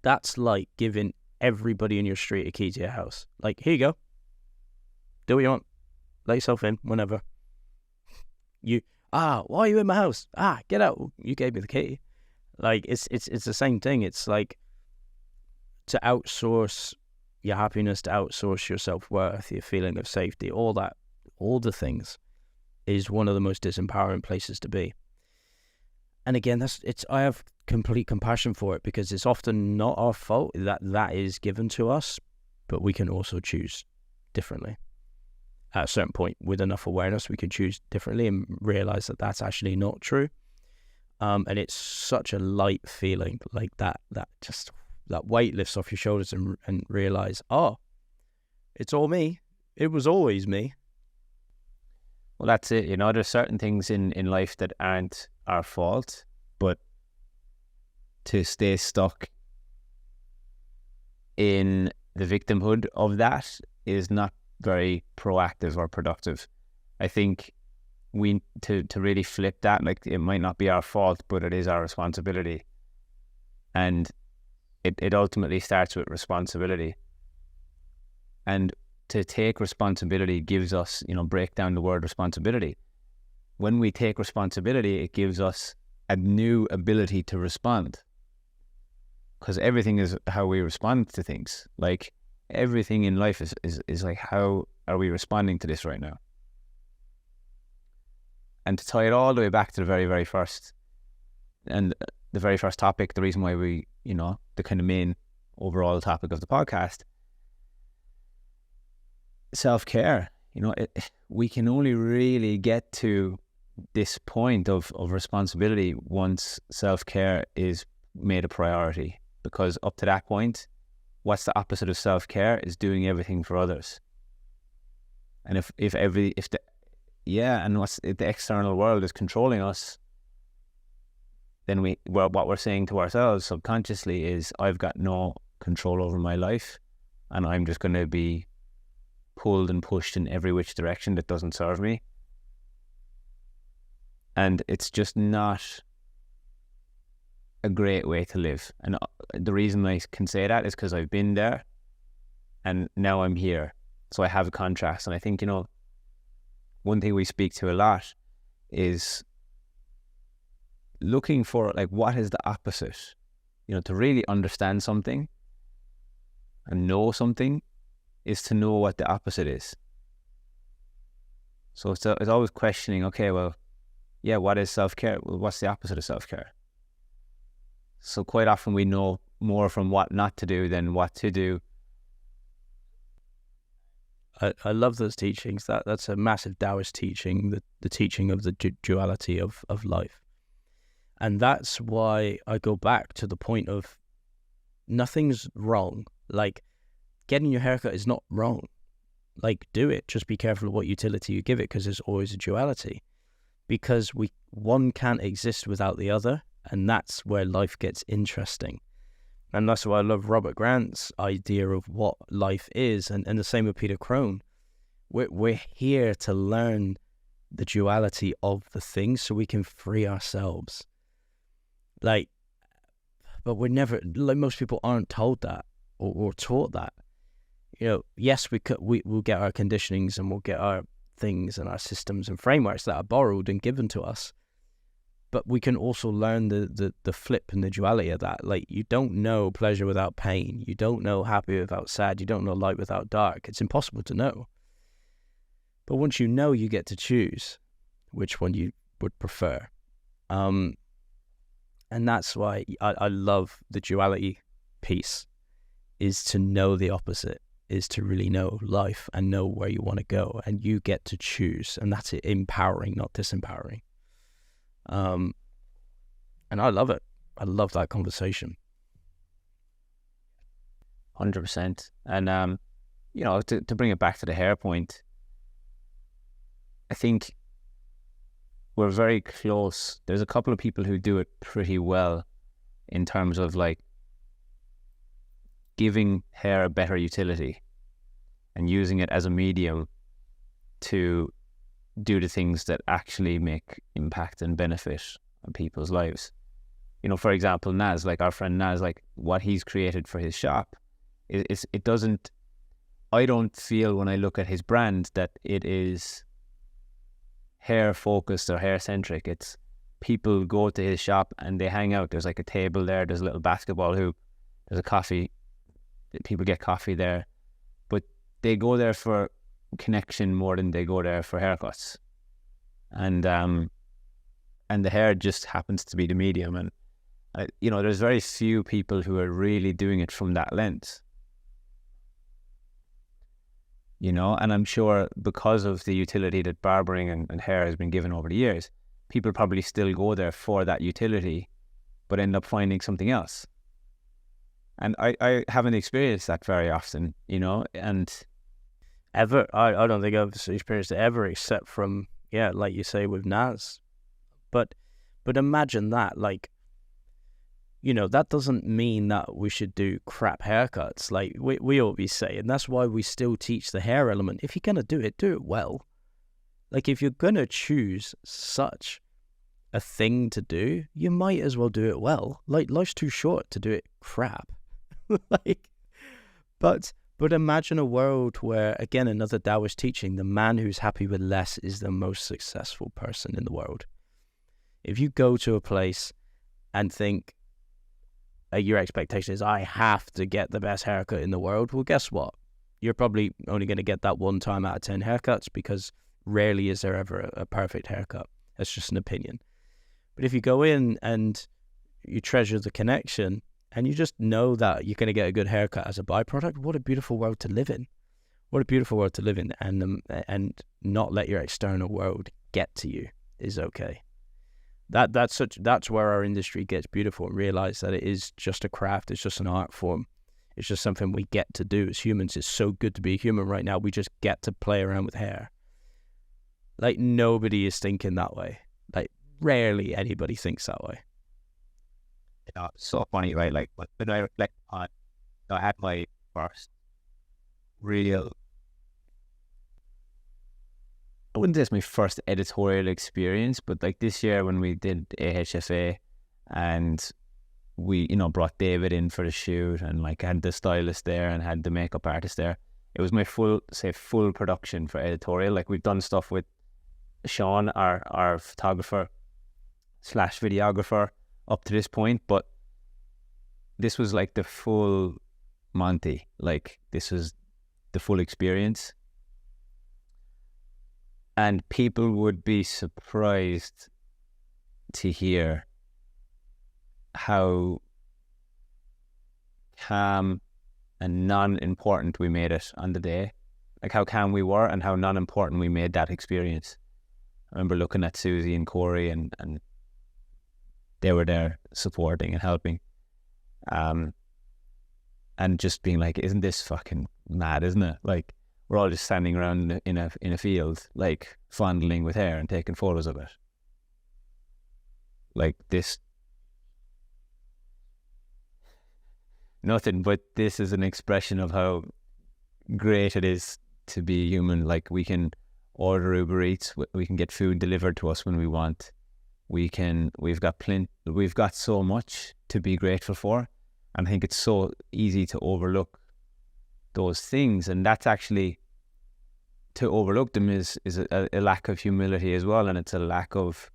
That's like giving everybody in your street a key to your house. Like, here you go. Do what you want. Let yourself in whenever. Why are you in my house? Get out. You gave me the key. Like, it's the same thing. It's like to outsource your happiness, to outsource your self-worth, your feeling of safety, all the things is one of the most disempowering places to be. And again, I have complete compassion for it, because it's often not our fault that is given to us, but we can also choose differently. At a certain point, with enough awareness, we can choose differently and realize that that's actually not true. And it's such a light feeling, like that weight lifts off your shoulders and realize, it's all me. It was always me. Well, that's it. There's certain things in life that aren't our fault, but to stay stuck in the victimhood of that is not very proactive or productive. I think we to really flip that, like, it might not be our fault, but it is our responsibility. And it ultimately starts with responsibility. And to take responsibility gives us, break down the word responsibility. When we take responsibility, it gives us a new ability to respond. Because everything is how we respond to things. Like, everything in life is like, how are we responding to this right now? And to tie it all the way back to the very, very first, and the very first topic, the reason why we, the kind of main overall topic of the podcast, self-care. We can only really get to this point of responsibility once self-care is made a priority. Because up to that point, what's the opposite of self-care is doing everything for others. And if the external world is controlling us, then what we're saying to ourselves subconsciously is, I've got no control over my life, and I'm just going to be pulled and pushed in every which direction that doesn't serve me. And it's just not a great way to live. And the reason I can say that is because I've been there and now I'm here. So I have a contrast. And I think, one thing we speak to a lot is looking for, like, what is the opposite? To really understand something and know something is to know what the opposite is. So it's always questioning, okay, well, yeah, what is self-care? Well, what's the opposite of self-care? So quite often we know more from what not to do than what to do. I love those teachings. That's a massive Taoist teaching, the teaching of the duality of life. And that's why I go back to the point of nothing's wrong. Like, getting your haircut is not wrong. Like, do it. Just be careful of what utility you give it, because there's always a duality. Because one can't exist without the other, and that's where life gets interesting. And that's why I love Robert Grant's idea of what life is, and the same with Peter Crone. We're here to learn the duality of the things so we can free ourselves. Like, but we're never, like, most people aren't told that or taught that. You know, yes, we'll get our conditionings and we'll get our things and our systems and frameworks that are borrowed and given to us. But we can also learn the flip and the duality of that. Like, you don't know pleasure without pain. You don't know happy without sad. You don't know light without dark. It's impossible to know. But once you know, you get to choose which one you would prefer. And that's why I love the duality piece, is to know the opposite, is to really know life and know where you want to go. And you get to choose. And that's empowering, not disempowering. And I love it. I love that conversation. 100%. And, you know, to bring it back to the hair point, I think we're very close. There's a couple of people who do it pretty well in terms of like giving hair a better utility and using it as a medium to do the things that actually make impact and benefit on people's lives. You know, for example, Naz, like our friend Naz, like what he's created for his shop, it doesn't, I don't feel when I look at his brand that it is hair focused or hair centric. It's people go to his shop and they hang out. There's like a table there, there's a little basketball hoop, there's a coffee, people get coffee there, but they go there for connection more than they go there for haircuts. And the hair just happens to be the medium. And you know, there's very few people who are really doing it from that lens, you know. And I'm sure because of the utility that barbering and hair has been given over the years, people probably still go there for that utility but end up finding something else. And I haven't experienced that very often, you know. And ever, I don't think I've experienced it ever, except from, yeah, like you say with Naz. But imagine that, like, you know, that doesn't mean that we should do crap haircuts. Like we always say, and that's why we still teach the hair element. If you're going to do it well. Like, if you're going to choose such a thing to do, you might as well do it well. Like, life's too short to do it crap. Like, but imagine a world where, again, another Taoist teaching, the man who's happy with less is the most successful person in the world. If you go to a place and think your expectation is, I have to get the best haircut in the world, well, guess what? You're probably only going to get that one time out of 10 haircuts, because rarely is there ever a perfect haircut. That's just an opinion. But if you go in and you treasure the connection and you just know that you're going to get a good haircut as a byproduct, what a beautiful world to live in. What a beautiful world to live in. And not let your external world get to you is okay. That's where our industry gets beautiful, and realize that it is just a craft. It's just an art form. It's just something we get to do as humans. It's so good to be a human right now. We just get to play around with hair. Like, nobody is thinking that way. Like, rarely anybody thinks that way. You know, it's so funny, right? Like, when I reflect on, I had my first real, I wouldn't say it's my first editorial experience, but like this year when we did AHFA and we, you know, brought David in for the shoot, and like had the stylist there and had the makeup artist there, it was my full production for editorial. Like, we've done stuff with Sean, our photographer / videographer, up to this point, but this was like the full Monty. Like, this was the full experience. And people would be surprised to hear how calm and non-important we made it on the day. like how calm we were and how non-important we made that experience. I remember looking at Susie and Corey, and they were there supporting and helping, and just being like, isn't this fucking mad, isn't it? Like, we're all just standing around in a field, like fondling with hair and taking photos of it. Like this, nothing, but this is an expression of how great it is to be human. Like, we can order Uber Eats, we can get food delivered to us when we want. We've got so much to be grateful for. And I think it's so easy to overlook those things. And that's actually, to overlook them is a lack of humility as well. And it's a lack of,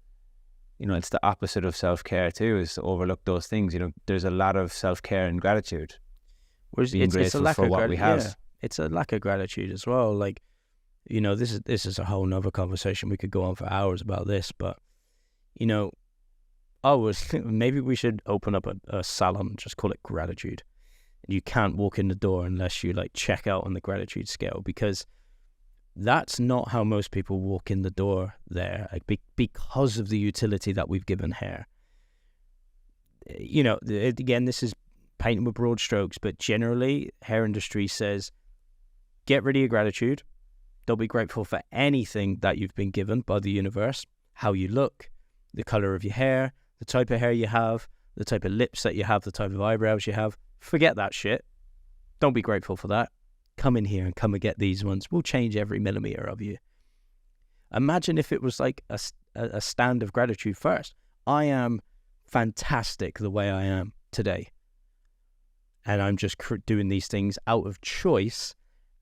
it's the opposite of self-care too, is to overlook those things. There's a lot of self-care and gratitude. Being grateful for what we have. Yeah, it's a lack of gratitude as well. Like, this is a whole nother conversation. We could go on for hours about this, but maybe we should open up a salon, just call it gratitude. You can't walk in the door unless you like check out on the gratitude scale, because that's not how most people walk in the door there, like because of the utility that we've given hair. Again, this is painting with broad strokes, but generally hair industry says, get rid of your gratitude. Don't be grateful for anything that you've been given by the universe, how you look, the color of your hair, the type of hair you have, the type of lips that you have, the type of eyebrows you have. Forget that shit. Don't be grateful for that. Come in here and come and get these ones. We'll change every millimeter of you. Imagine if it was like a stand of gratitude first. I am fantastic the way I am today. And I'm just doing these things out of choice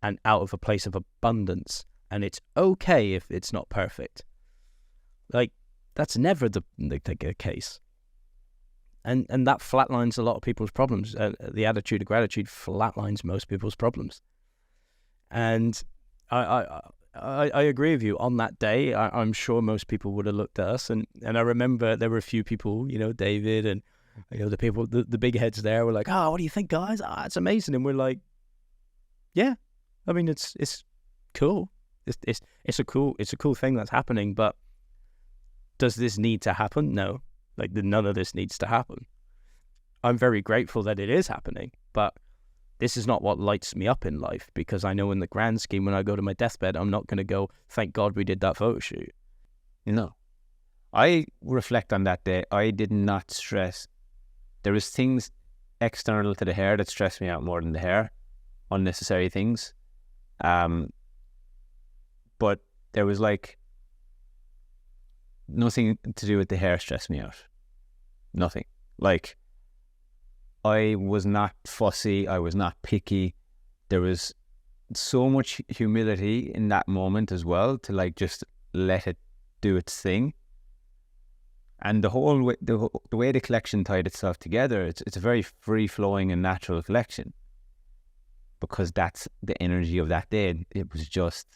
and out of a place of abundance. And it's okay if it's not perfect. Like, that's never the case. And that flatlines a lot of people's problems. The attitude of gratitude flatlines most people's problems. And I agree with you. On that day, I'm sure most people would have looked at us. And I remember there were a few people, David and the people, the big heads there were like, oh, what do you think, guys? It's amazing. And we're like, yeah, I mean, it's cool. It's a cool thing that's happening. But does this need to happen? No. Like, none of this needs to happen. I'm very grateful that it is happening, but this is not what lights me up in life, because I know in the grand scheme, when I go to my deathbed, I'm not going to go, thank God we did that photo shoot. No. I reflect on that day. I did not stress. There was things external to the hair that stressed me out more than the hair, unnecessary things. But there was like nothing to do with the hair stressed me out. Nothing. Like, I was not fussy. I was not picky. There was so much humility in that moment as well, to like just let it do its thing. And the whole way, the way the collection tied itself together, it's a very free flowing and natural collection, because that's the energy of that day. It was just,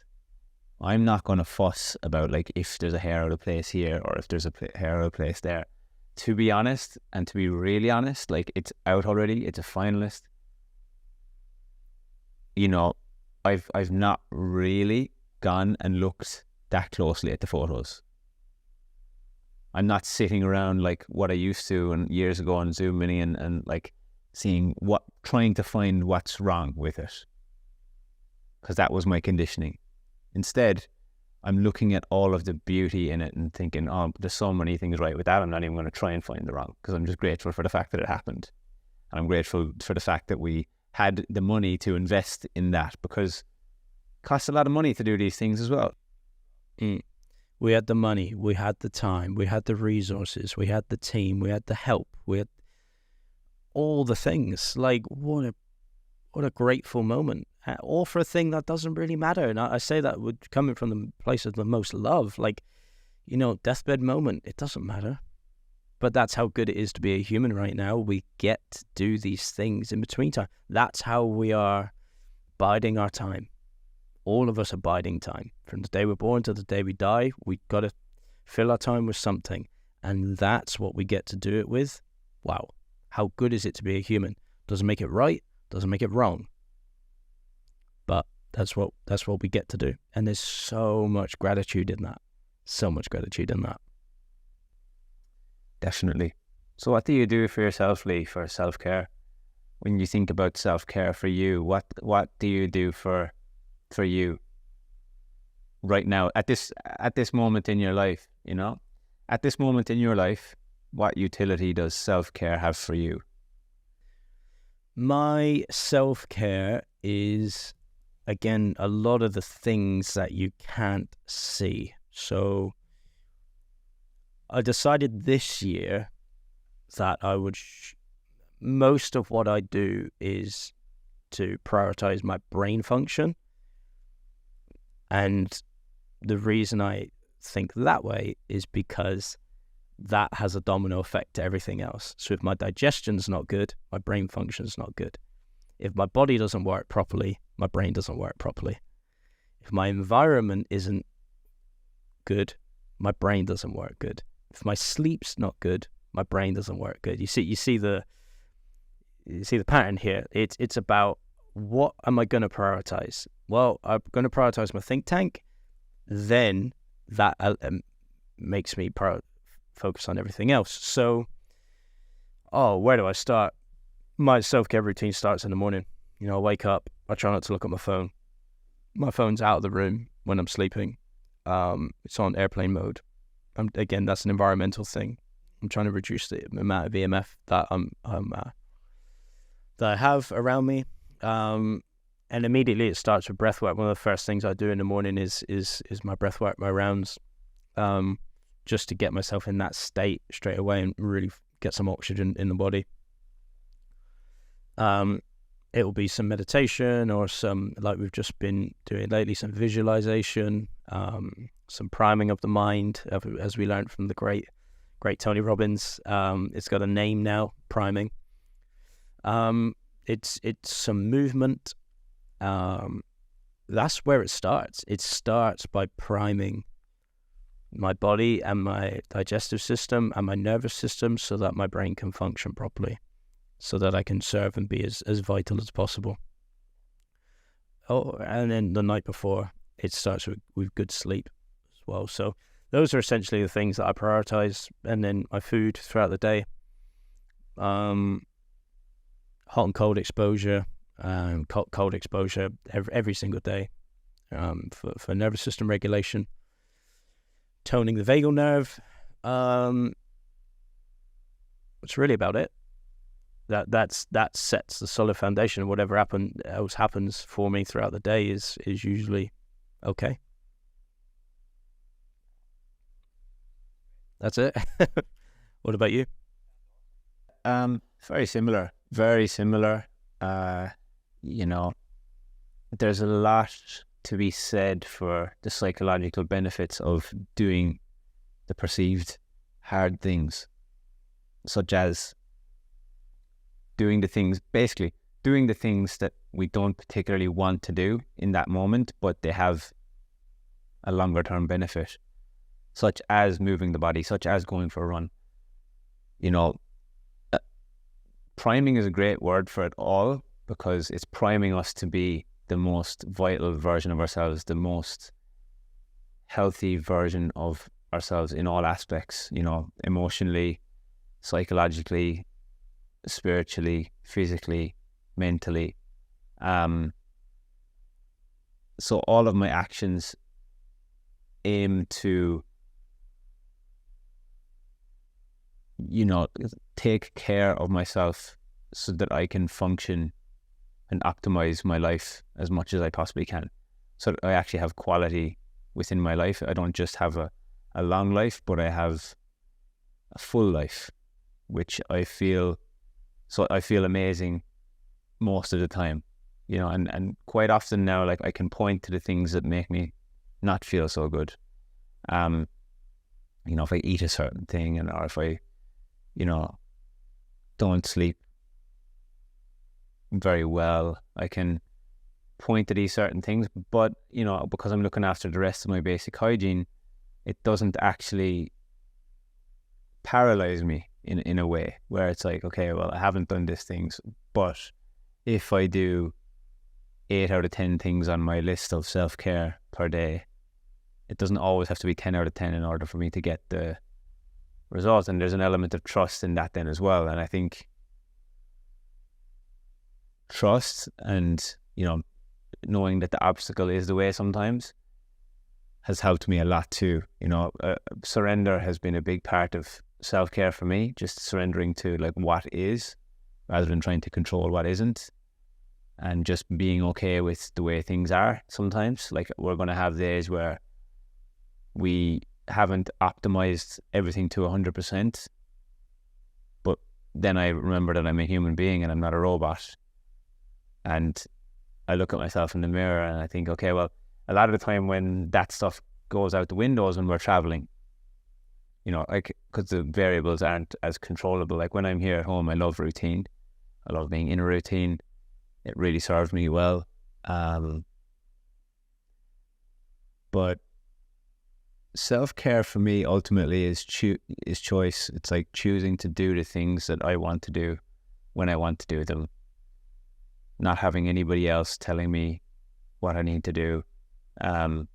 I'm not going to fuss about like if there's a hair out of place here or if there's a hair out of place there. To be honest, and to be really honest, like, it's out already. It's a finalist. I've not really gone and looked that closely at the photos. I'm not sitting around like what I used to and years ago on Zoom Mini and like trying to find what's wrong with it, because that was my conditioning. Instead, I'm looking at all of the beauty in it and thinking, oh, there's so many things right with that. I'm not even going to try and find the wrong, because I'm just grateful for the fact that it happened. And I'm grateful for the fact that we had the money to invest in that, because it costs a lot of money to do these things as well. We had the money, we had the time, we had the resources, we had the team, we had the help, we had all the things. Like, what a grateful moment. All for a thing that doesn't really matter. And I say that coming from the place of the most love. Like, deathbed moment, it doesn't matter. But that's how good it is to be a human right now. We get to do these things in between time. That's how we are biding our time. All of us are biding time. From the day we're born to the day we die, we got to fill our time with something. And that's what we get to do it with. Wow. How good is it to be a human? Doesn't make it right, doesn't make it wrong. But that's what we get to do. And there's so much gratitude in that. Definitely. So what do you do for yourself, Leigh, for self-care? When you think about self-care for you, what do you do for you right now at this moment in your life, you know? At this moment in your life, what utility does self-care have for you? My self-care is, again, a lot of the things that you can't see. So I decided this year that I would most of what I do is to prioritize my brain function. And the reason I think that way is because that has a domino effect to everything else. So if my digestion's not good, my brain function's not good. If my body doesn't work properly, my brain doesn't work properly. If my environment isn't good, my brain doesn't work good. If my sleep's not good, my brain doesn't work good. You see the pattern here. It's about, what am I going to prioritize? Well, I'm going to prioritize my think tank. Then that makes me focus on everything else. So, where do I start? My self-care routine starts in the morning. You know, I wake up, I try not to look at my phone. My phone's out of the room when I'm sleeping. It's on airplane mode. Again, that's an environmental thing. I'm trying to reduce the amount of EMF that that I have around me. And immediately it starts with breath work. One of the first things I do in the morning is my breath work, my rounds, just to get myself in that state straight away and really get some oxygen in the body. It will be some meditation or some, like we've just been doing lately, some visualization, some priming of the mind, as we learned from the great Tony Robbins. It's got a name now, priming. It's some movement. That's where it starts. It starts by priming my body and my digestive system and my nervous system so that my brain can function properly, so that I can serve and be as vital as possible. And then the night before, it starts with good sleep as well. So those are essentially the things that I prioritize. And then my food throughout the day, hot and cold exposure, cold exposure every single day, for nervous system regulation, toning the vagal nerve. That's really about it. That sets the solid foundation. Whatever else happens for me throughout the day is usually okay. That's it. What about you? Very similar. Very similar. You know, there's a lot to be said for the psychological benefits of doing the perceived hard things, such as doing the things that we don't particularly want to do in that moment, but they have a longer term benefit, such as moving the body, such as going for a run. You know, priming is a great word for it all, because it's priming us to be the most vital version of ourselves, the most healthy version of ourselves in all aspects, you know, emotionally, psychologically, spiritually, physically, mentally. So all of my actions aim to, you know, take care of myself so that I can function and optimize my life as much as I possibly can, so that I actually have quality within my life. I don't just have a long life, but I have a full life, which I feel amazing most of the time, you know, and quite often now, like, I can point to the things that make me not feel so good. You know, if I eat a certain thing, or if I, you know, don't sleep very well, I can point to these certain things. But, you know, because I'm looking after the rest of my basic hygiene, it doesn't actually paralyze me in a way where it's like, okay, well, I haven't done these things, but if I do 8 out of 10 things on my list of self-care per day. It doesn't always have to be 10 out of 10 in order for me to get the result. And there's an element of trust in that then as well. And I think trust and, knowing that the obstacle is the way sometimes has helped me a lot too. Surrender has been a big part of self-care for me, just surrendering to like what is rather than trying to control what isn't, and just being okay with the way things are sometimes. Like, we're going to have days where we haven't optimized everything to 100%, but then I remember that I'm a human being and I'm not a robot, and I look at myself in the mirror and I think, okay, well, a lot of the time when that stuff goes out the window is when we're traveling, because the variables aren't as controllable. Like, when I'm here at home, I love routine. I love being in a routine. It really serves me well. But self-care for me ultimately is choice. It's like choosing to do the things that I want to do when I want to do them, not having anybody else telling me what I need to do. And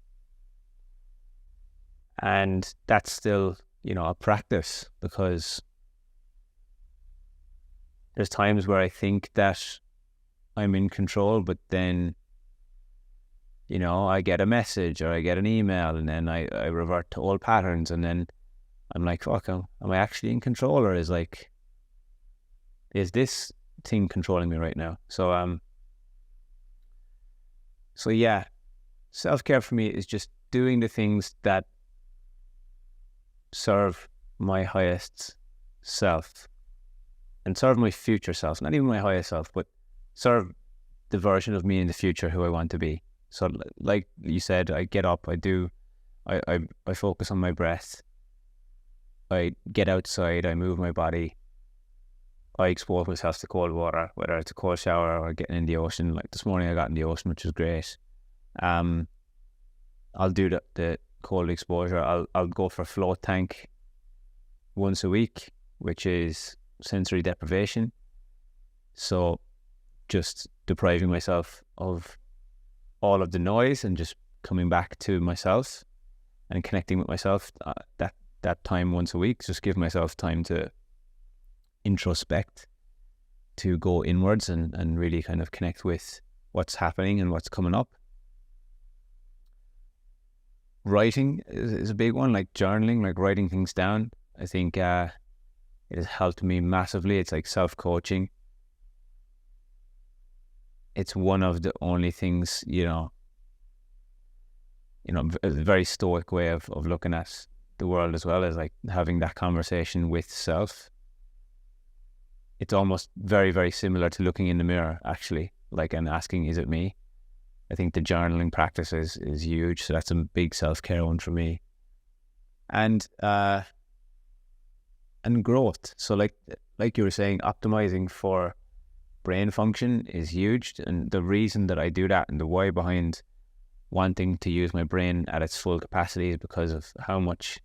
that's still, a practice, because there's times where I think that I'm in control, but then, I get a message or I get an email, and then I revert to old patterns, and then I'm like, fuck, am I actually in control, or is this thing controlling me right now? So yeah, self-care for me is just doing the things that serve my highest self and serve my future self, not even my highest self, but serve the version of me in the future who I want to be. So like you said, I get up, I focus on my breath, I get outside, I move my body, I expose myself to cold water, whether it's a cold shower or getting in the ocean. Like this morning I got in the ocean, which was great. I'll do the cold exposure. I'll go for a float tank once a week, which is sensory deprivation. So just depriving myself of all of the noise and just coming back to myself and connecting with myself. That time once a week, just give myself time to introspect, to go inwards and really kind of connect with what's happening and what's coming up. Writing is a big one, like journaling, like writing things down. I think it has helped me massively. It's like self-coaching. It's one of the only things, a very stoic way of looking at the world as well, as like having that conversation with self. It's almost very, very similar to looking in the mirror, actually, like, and asking, is it me? I think the journaling practice is huge. So that's a big self-care one for me. And growth. So like you were saying, optimizing for brain function is huge. And the reason that I do that and the why behind wanting to use my brain at its full capacity is because of how much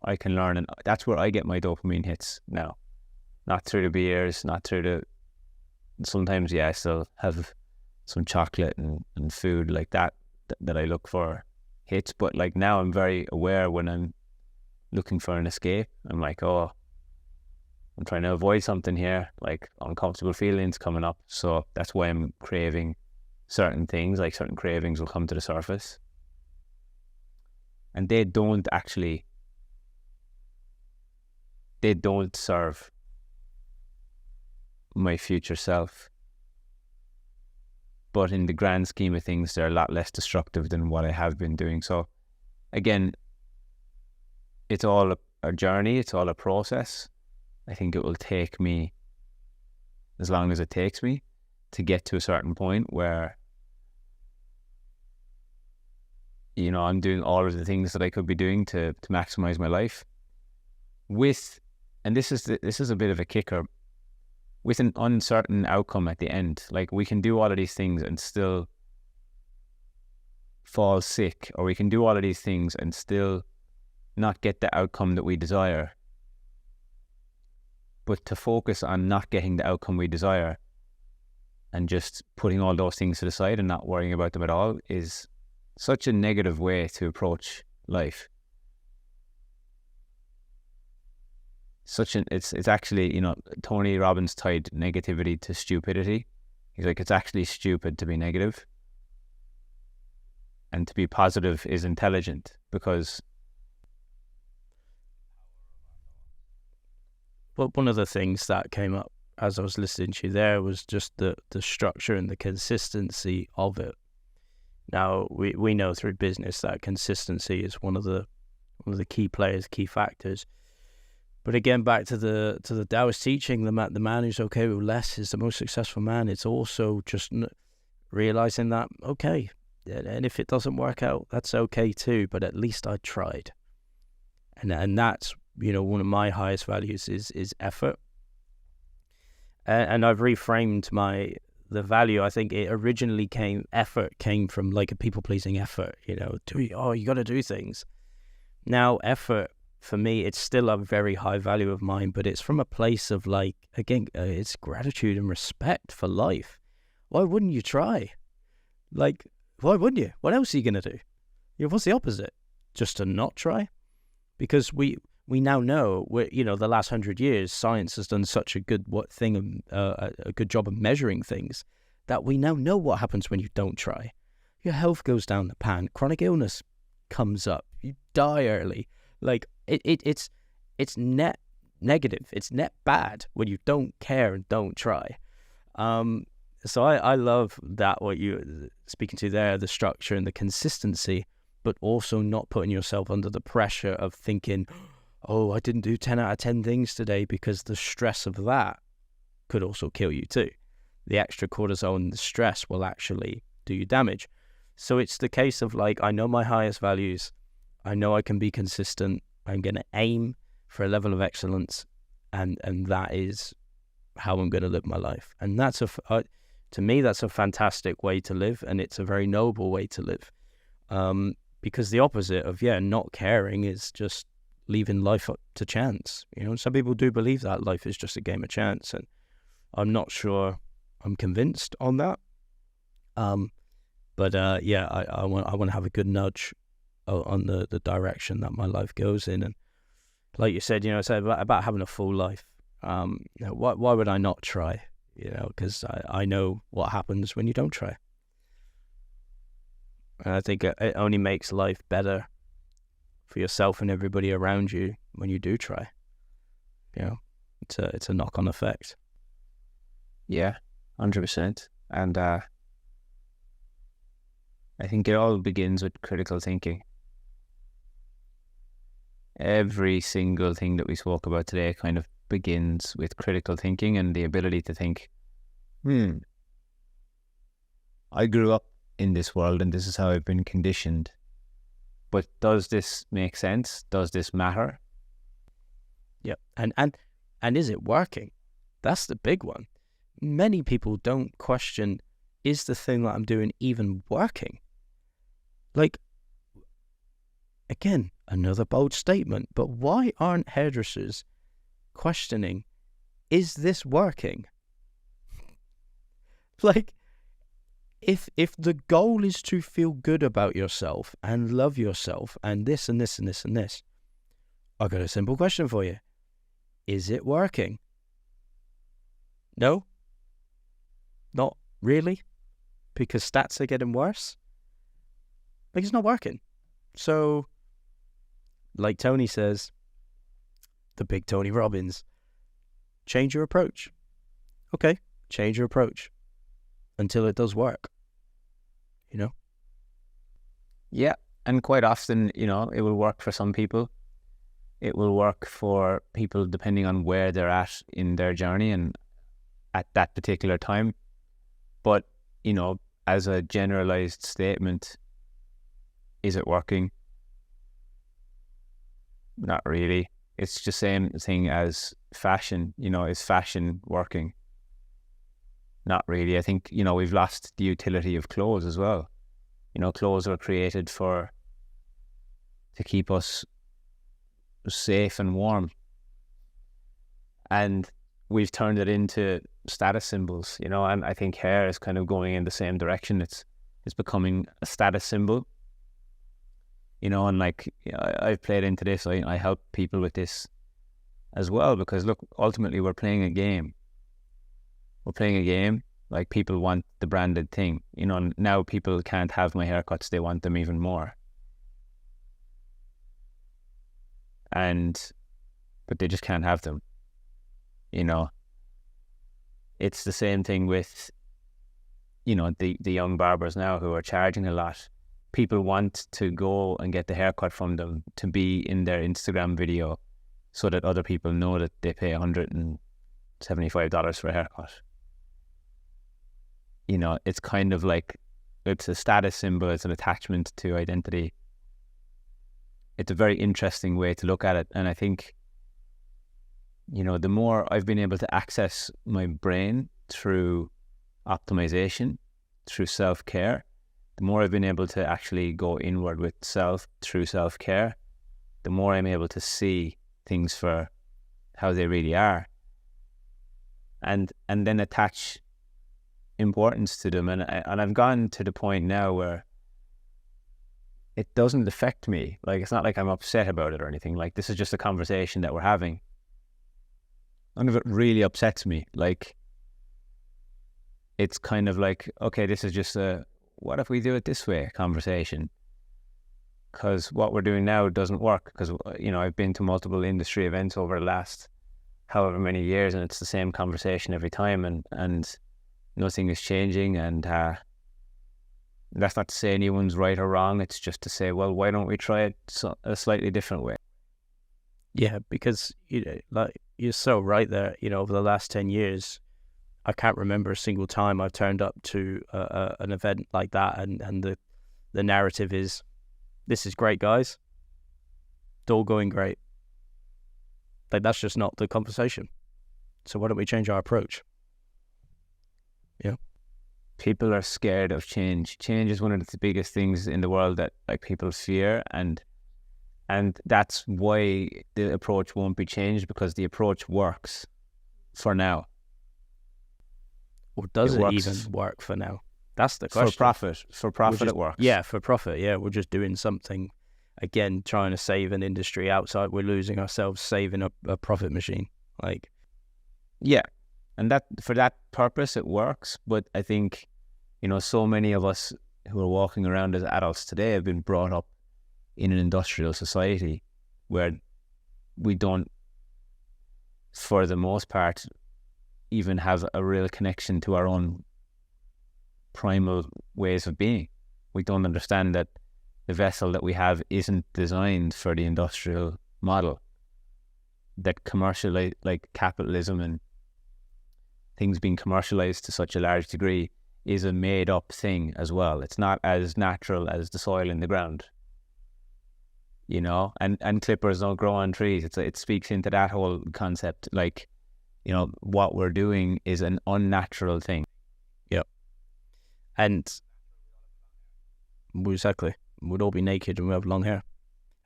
I can learn. And that's where I get my dopamine hits now. Not through the beers, not through sometimes, I still have some chocolate and food like that I look for hits. But like now I'm very aware when I'm looking for an escape. I'm like, oh, I'm trying to avoid something here, like uncomfortable feelings coming up. So that's why I'm craving certain things, like certain cravings will come to the surface. And they don't serve my future self. But in the grand scheme of things, they're a lot less destructive than what I have been doing. So again, it's all a journey. It's all a process. I think it will take me as long as it takes me to get to a certain point where, I'm doing all of the things that I could be doing to maximize my life and this is a bit of a kicker, with an uncertain outcome at the end. Like, we can do all of these things and still fall sick, or we can do all of these things and still not get the outcome that we desire. But to focus on not getting the outcome we desire and just putting all those things to the side and not worrying about them at all is such a negative way to approach life. It's actually, you know, Tony Robbins tied negativity to stupidity. He's like, it's actually stupid to be negative, and to be positive is intelligent, because Well, one of the things that came up as I was listening to you there was just the structure and the consistency of it. Now, we know through business that consistency is one of the key players, key factors. But again, back to the Taoist teaching, the man who's okay with less is the most successful man. It's also just realizing that, okay, and if it doesn't work out, that's okay too, but at least I tried. And that's, you know, one of my highest values is effort. And I've reframed the value. I think it originally effort came from like a people-pleasing effort, you know, you got to do things. Now, effort, for me, it's still a very high value of mine, but it's from a place of like, again, it's gratitude and respect for life. Why wouldn't you try? Like, why wouldn't you? What else are you going to do? What's the opposite? Just to not try? Because we now know, you know, the last 100 years, science has done such a good a good job of measuring things that we now know what happens when you don't try. Your health goes down the pan. Chronic illness comes up. You die early. Like, it's net negative. It's net bad when you don't care and don't try. So I love that, what you speaking to there, the structure and the consistency, but also not putting yourself under the pressure of thinking, oh, I didn't do 10 out of 10 things today, because the stress of that could also kill you too. The extra cortisol and the stress will actually do you damage. So it's the case of like, I know my highest values. I know I can be consistent. I'm going to aim for a level of excellence, and that is how I'm going to live my life. And that's to me, that's a fantastic way to live, and it's a very noble way to live. Because the opposite of, not caring is just leaving life up to chance. You know, some people do believe that life is just a game of chance, and I'm not sure I'm convinced on that. I want to have a good nudge on the direction that my life goes in. And like you said, you know, it's about having a full life. You know, why would I not try? You know, because I know what happens when you don't try. And I think it only makes life better for yourself and everybody around you when you do try. You know, it's a knock-on effect. Yeah, 100%. And I think it all begins with critical thinking. Every single thing that we spoke about today kind of begins with critical thinking and the ability to think, I grew up in this world and this is how I've been conditioned. But does this make sense? Does this matter? Yeah. And is it working? That's the big one. Many people don't question, is the thing that I'm doing even working? Like, again, another bold statement, but why aren't hairdressers questioning, is this working? Like, if the goal is to feel good about yourself and love yourself and this and this and this and this, I've got a simple question for you. Is it working? No? Not really? Because stats are getting worse? Like, it's not working. So, like Tony says, the big Tony Robbins, change your approach. Okay, change your approach until it does work. You know? Yeah, and quite often, you know, it will work for some people. It will work for people depending on where they're at in their journey and at that particular time. But, you know, as a generalized statement, is it working? Not really. It's the same thing as fashion. You know, is fashion working? Not really. I think, you know, we've lost the utility of clothes as well. You know, clothes were created to keep us safe and warm. And we've turned it into status symbols, you know, and I think hair is kind of going in the same direction. It's becoming a status symbol, you know, and like, I've played into this. I help people with this as well, because look, ultimately we're playing a game. Like, people want the branded thing, you know, and now people can't have my haircuts, they want them even more. But they just can't have them, you know. It's the same thing with, you know, the young barbers now who are charging a lot. People want to go and get the haircut from them to be in their Instagram video so that other people know that they pay $175 for a haircut. You know, it's kind of like, it's a status symbol, it's an attachment to identity. It's a very interesting way to look at it. And I think, you know, the more I've been able to access my brain through optimization, through self-care, the more I've been able to actually go inward with self through self-care, the more I'm able to see things for how they really are, and then attach importance to them. And I've gone to the point now where it doesn't affect me. Like, it's not like I'm upset about it or anything. Like, this is just a conversation that we're having. None of it really upsets me. Like, it's kind of like, okay, this is just a, what if we do it this way conversation? Because what we're doing now doesn't work. Because, you know, I've been to multiple industry events over the last however many years, and it's the same conversation every time, and nothing is changing. And that's not to say anyone's right or wrong. It's just to say, well, why don't we try it a slightly different way? Yeah, because, you know, like, you're so right there. You know, over the last 10 years, I can't remember a single time I've turned up to an event like that, and the narrative is, this is great, guys. It's all going great. Like, that's just not the conversation. So why don't we change our approach? Yeah. People are scared of change. Change is one of the biggest things in the world that, like, people fear, and that's why the approach won't be changed, because the approach works for now. Or does it even work for now? That's the question. For profit, it works. Yeah, for profit. Yeah, we're just doing something, again, trying to save an industry outside. We're losing ourselves saving a profit machine. Like, yeah, and that, for that purpose, it works. But I think, you know, so many of us who are walking around as adults today have been brought up in an industrial society where we don't, for the most part, even have a real connection to our own primal ways of being. We don't understand that the vessel that we have isn't designed for the industrial model, that commercial, like capitalism and things being commercialized to such a large degree, is a made up thing as well. It's not as natural as the soil in the ground, you know, and clippers don't grow on trees. It speaks into that whole concept. Like, you know, what we're doing is an unnatural thing. Yep. And exactly, we'd all be naked and we have long hair,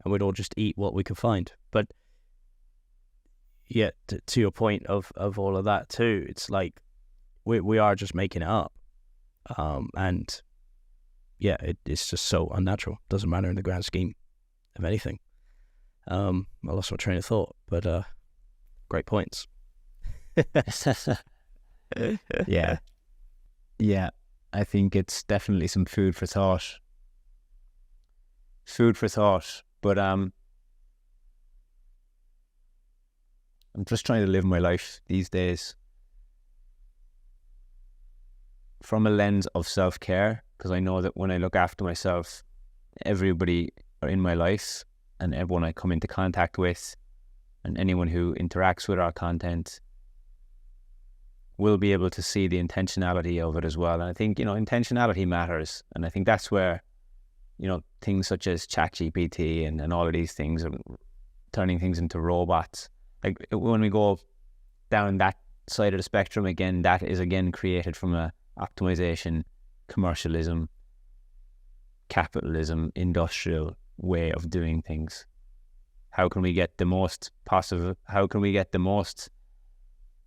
and we'd all just eat what we could find. But yeah, to your point of all of that too, it's like we are just making it up. And yeah, it's just so unnatural. Doesn't matter in the grand scheme of anything. I lost my train of thought, but great points. Yeah, I think it's definitely some food for thought. But I'm just trying to live my life these days from a lens of self-care, because I know that when I look after myself, everybody in my life and everyone I come into contact with and anyone who interacts with our content will be able to see the intentionality of it as well. And I think, you know, intentionality matters. And I think that's where, you know, things such as ChatGPT and all of these things are turning things into robots. Like, when we go down that side of the spectrum again, that is again created from a optimization, commercialism, capitalism, industrial way of doing things. How can we get the most possible? How can we get the most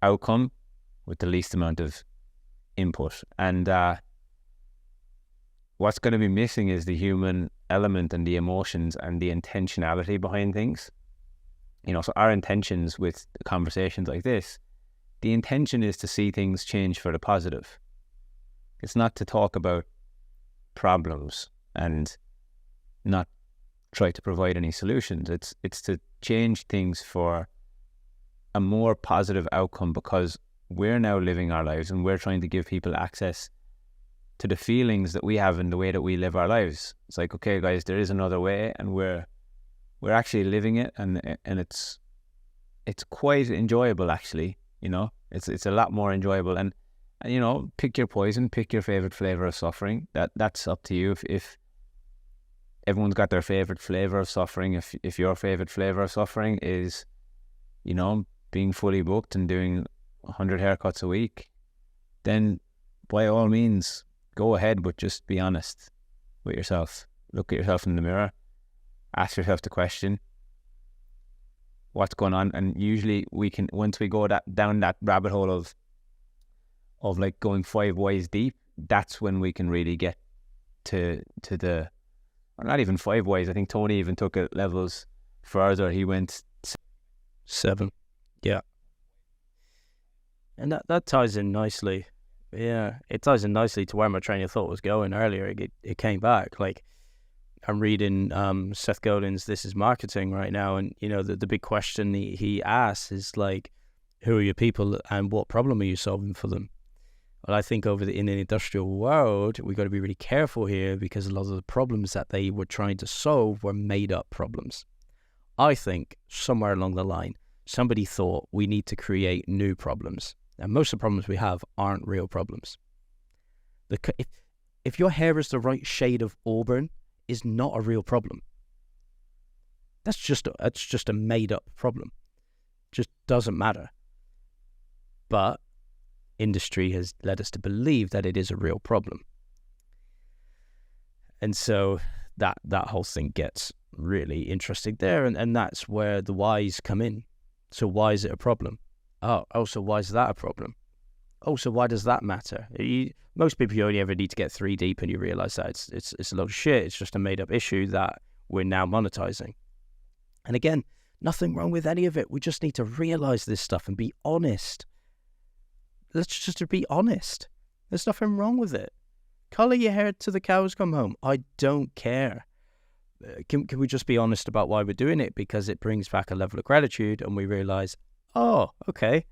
outcome with the least amount of input. And what's going to be missing is the human element and the emotions and the intentionality behind things. So our intentions with conversations like this, the intention is to see things change for the positive. It's not to talk about problems and not try to provide any solutions. It's to change things for a more positive outcome, because we're now living our lives and we're trying to give people access to the feelings that we have in the way that we live our lives. It's like, okay, guys, there is another way, and we're actually living it, and it's quite enjoyable, actually. It's a lot more enjoyable, and pick your poison, pick your favorite flavor of suffering. That's up to you. If everyone's got their favorite flavor of suffering, if your favorite flavor of suffering is, being fully booked and doing 100 haircuts a week, then by all means go ahead, but just be honest with yourself. Look at yourself in the mirror, ask yourself the question, what's going on? And usually we can, once we go down that rabbit hole of like going 5 ways deep, that's when we can really get to the, or not even 5 ways. I think Tony even took it levels further. He went 7. Yeah. And that ties in nicely. Yeah, it ties in nicely to where my train of thought was going earlier. It came back. Like, I'm reading Seth Godin's This Is Marketing right now, and the big question he asks is like, who are your people and what problem are you solving for them? Well, I think in the industrial world, we've got to be really careful here, because a lot of the problems that they were trying to solve were made up problems. I think somewhere along the line, somebody thought we need to create new problems. And most of the problems we have aren't real problems. If your hair is the right shade of auburn, is not a real problem. That's just a made up problem. Just doesn't matter. But industry has led us to believe that it is a real problem. And so that whole thing gets really interesting there, and that's where the whys come in. So why is it a problem? Oh, so why is that a problem? Oh, so why does that matter? Most people, you only ever need to get 3 deep and you realize that it's a lot of shit. It's just a made up issue that we're now monetizing. And again, nothing wrong with any of it. We just need to realize this stuff and be honest. Let's just be honest. There's nothing wrong with it. Color your hair till the cows come home. I don't care. Can we just be honest about why we're doing it? Because it brings back a level of gratitude, and we realize, oh, okay,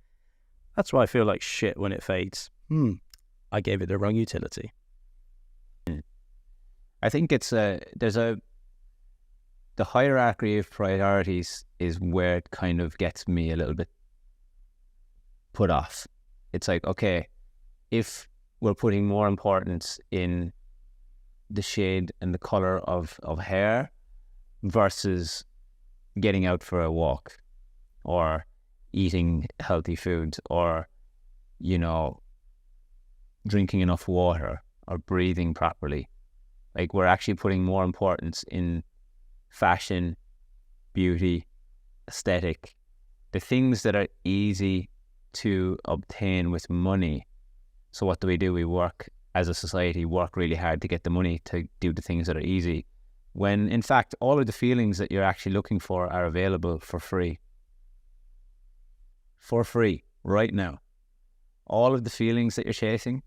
that's why I feel like shit when it fades. I gave it the wrong utility. I think the hierarchy of priorities is where it kind of gets me a little bit put off. It's like, okay, if we're putting more importance in the shade and the color of hair versus getting out for a walk or eating healthy food or, drinking enough water or breathing properly. Like, we're actually putting more importance in fashion, beauty, aesthetic, the things that are easy to obtain with money. So what do? We work as a society, work really hard to get the money to do the things that are easy, when in fact all of the feelings that you're actually looking for are available for free. For free, right now. All of the feelings that you're chasing.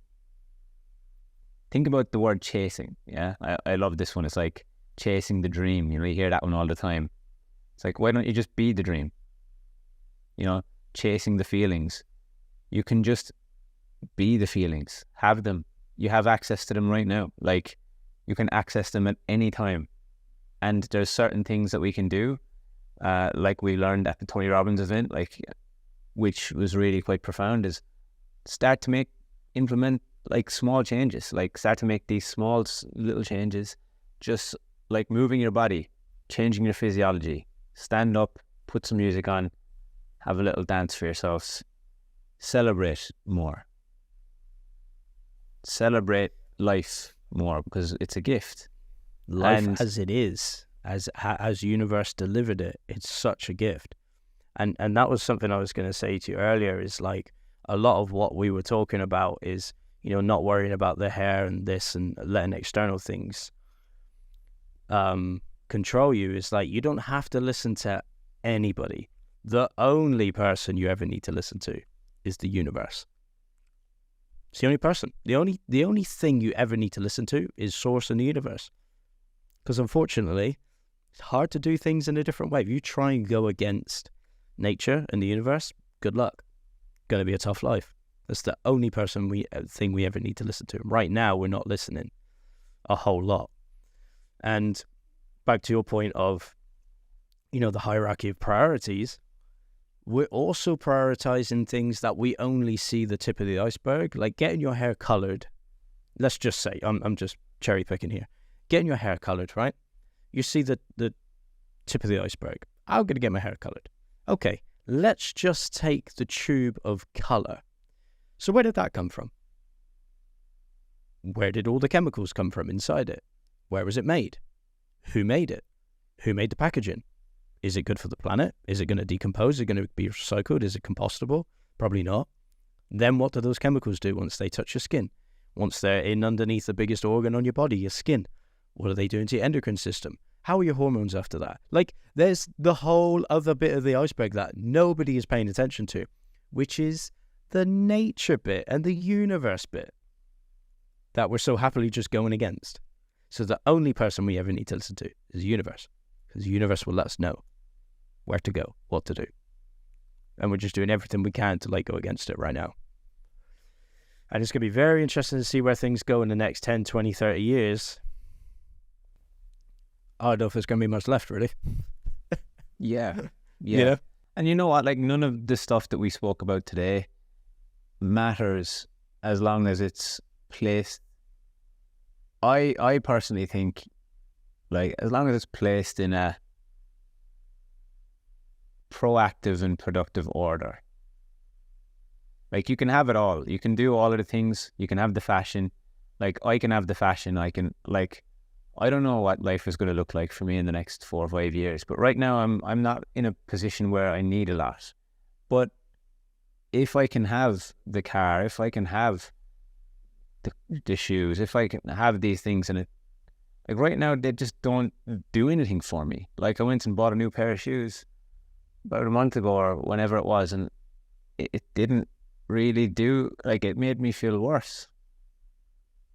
Think about the word chasing, yeah? I love this one. It's like chasing the dream. You hear that one all the time. It's like, why don't you just be the dream? Chasing the feelings. You can just be the feelings. Have them. You have access to them right now. Like, you can access them at any time. And there's certain things that we can do, like we learned at the Tony Robbins event, which was really quite profound, is start to implement like small changes, like start to make these small little changes, just like moving your body, changing your physiology, stand up, put some music on, have a little dance for yourselves, celebrate more. Celebrate life more, because it's a gift. Life as it is, as universe delivered it, it's such a gift. And that was something I was going to say to you earlier, is like a lot of what we were talking about is, you know, not worrying about the hair and this and letting external things control you. Is like, you don't have to listen to anybody. The only person you ever need to listen to is the universe. It's the only person. The only thing you ever need to listen to is source in the universe. Because unfortunately, it's hard to do things in a different way. If you try and go against nature and the universe, good luck. Going to be a tough life. That's the only thing we ever need to listen to. And right now, we're not listening a whole lot. And back to your point of, you know, the hierarchy of priorities, we're also prioritizing things that we only see the tip of the iceberg, like getting your hair colored. Let's just say, I'm just cherry picking here. Getting your hair colored, right? You see the tip of the iceberg. I'm going to get my hair colored. Okay, let's just take the tube of color. So where did that come from? Where did all the chemicals come from inside it? Where was it made? Who made it? Who made the packaging? Is it good for the planet? Is it going to decompose? Is it going to be recycled? Is it compostable? Probably not. Then what do those chemicals do once they touch your skin? Once they're in underneath the biggest organ on your body, your skin, what are they doing to your endocrine system? How are your hormones after that? Like, there's the whole other bit of the iceberg that nobody is paying attention to, which is the nature bit and the universe bit that we're so happily just going against. So the only person we ever need to listen to is the universe, because the universe will let us know where to go, what to do. And we're just doing everything we can to, like, go against it right now. And it's going to be very interesting to see where things go in the next 10, 20, 30 years. I don't know if there's going to be much left, really. Yeah. Yeah. And you know what? Like, none of the stuff that we spoke about today matters as long as it's placed. I personally think, like, as long as it's placed in a proactive and productive order. Like, you can have it all. You can do all of the things. You can have the fashion. Like, I can have the fashion. I can, like, I don't know what life is going to look like for me in the next 4 or 5 years. But right now, I'm not in a position where I need a lot. But if I can have the car, if I can have the shoes, if I can have these things, and it, like, right now, they just don't do anything for me. Like, I went and bought a new pair of shoes about a month ago or whenever it was, and it didn't really do, like, it made me feel worse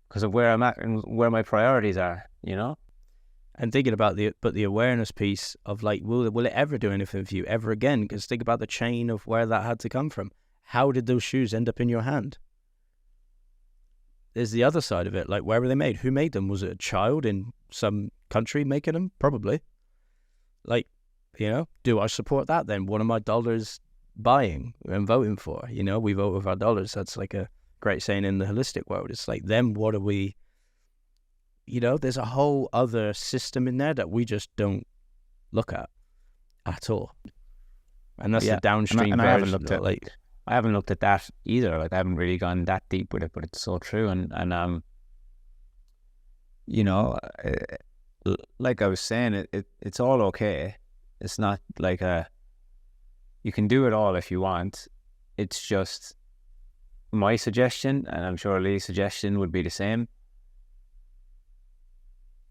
because of where I'm at and where my priorities are, you know? And thinking about the awareness piece of, like, will it ever do anything for you ever again? Because think about the chain of where that had to come from. How did those shoes end up in your hand? There's the other side of it. Like, where were they made? Who made them? Was it a child in some country making them? Probably. Like, you know, do I support that then? What are my dollars buying and voting for? You know, we vote with our dollars. That's like a great saying in the holistic world. It's like, then what are we, you know, there's a whole other system in there that we just don't look at all. And that's the downstream version. I haven't looked at that either. Like, I haven't really gone that deep with it, but it's so true. And you know, like I was saying, it's all okay. It's not like you can do it all if you want. It's just my suggestion, and I'm sure Leigh's suggestion would be the same.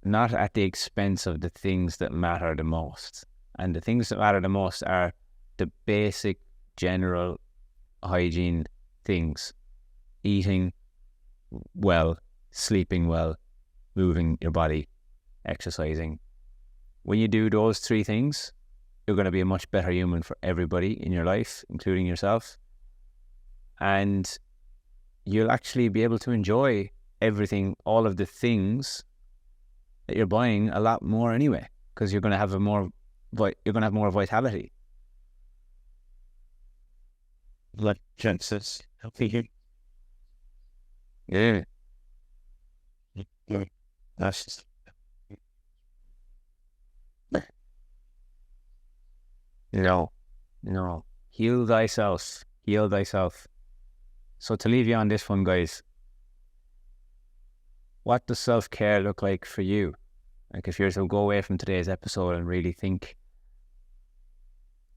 Not at the expense of the things that matter the most. And the things that matter the most are the basic general hygiene things: eating well, sleeping well, moving your body, exercising. When you do those 3 things, you're going to be a much better human for everybody in your life, including yourself. And you'll actually be able to enjoy everything, all of the things that you're buying a lot more anyway, because you're going to have more vitality. Like Genesis. Yeah. That's No. Heal thyself. Heal thyself. So to leave you on this one, guys, what does self-care look like for you? Like, if you're to go away from today's episode and really think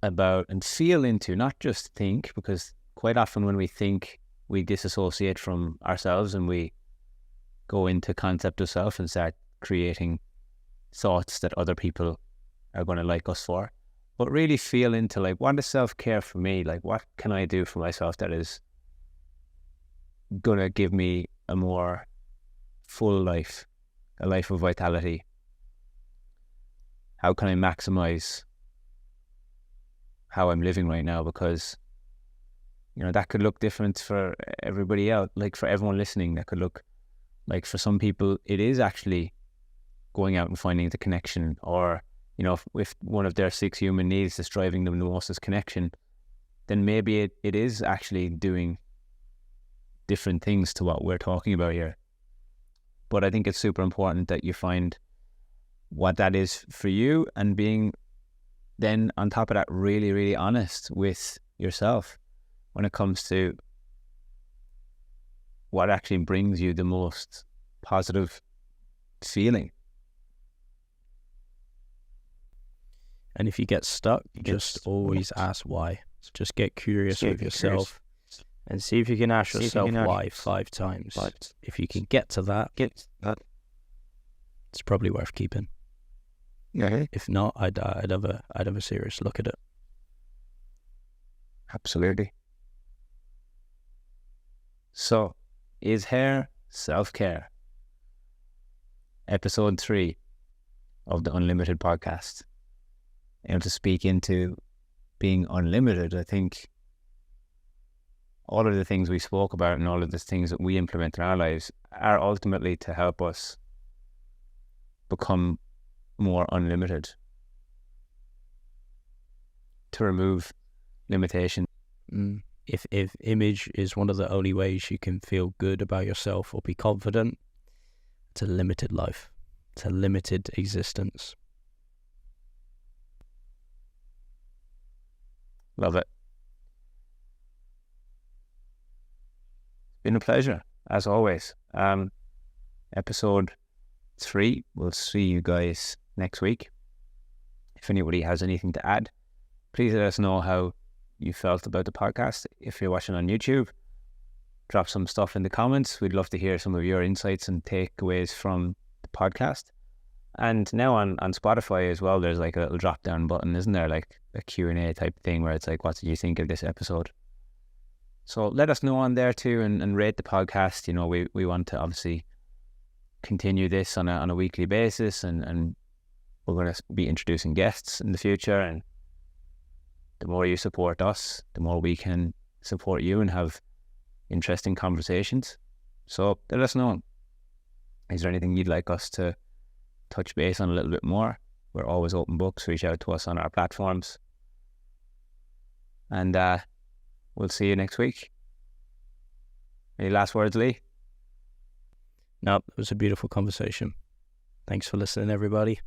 about and feel into, not just think, because quite often when we think, we disassociate from ourselves and we go into concept of self and start creating thoughts that other people are going to like us for. But really feel into, like, what is self-care for me? Like, what can I do for myself that is going to give me a more full life, a life of vitality? How can I maximize how I'm living right now? Because, you know, that could look different for everybody else. Like, for everyone listening, that could look like, for some people, it is actually going out and finding the connection, or, you know, if one of their 6 human needs is driving them the most is connection, then maybe it is actually doing different things to what we're talking about here. But I think it's super important that you find what that is for you, and being then on top of that really, really honest with yourself when it comes to what actually brings you the most positive feeling. And if you get stuck, just always ask why. Just get curious with yourself and see if you can ask yourself why 5 times. If you can get to that, it's probably worth keeping. Yeah. If not, I'd have a serious look at it. Absolutely. So, is hair self-care? Episode 3 of the Unlimited podcast. Able to speak into being unlimited. I think all of the things we spoke about and all of the things that we implement in our lives are ultimately to help us become more unlimited, to remove limitation. If image is one of the only ways you can feel good about yourself or be confident, it's a limited life. It's a limited existence. Love it. It's been a pleasure, as always. Episode 3, we'll see you guys next week. If anybody has anything to add, please let us know how you felt about the podcast. If you're watching on YouTube, drop some stuff in the comments. We'd love to hear some of your insights and takeaways from the podcast. And now on Spotify as well, there's like a little drop down button, isn't there? Like a Q&A type thing where it's like, what did you think of this episode? So let us know on there too, and rate the podcast. You know, we want to obviously continue this on a weekly basis, and we're going to be introducing guests in the future. And the more you support us, the more we can support you and have interesting conversations. So let us know. Is there anything you'd like us to touch base on a little bit more? We're always open books. Reach out to us on our platforms. And we'll see you next week. Any last words, Leigh? No, it was a beautiful conversation. Thanks for listening, everybody.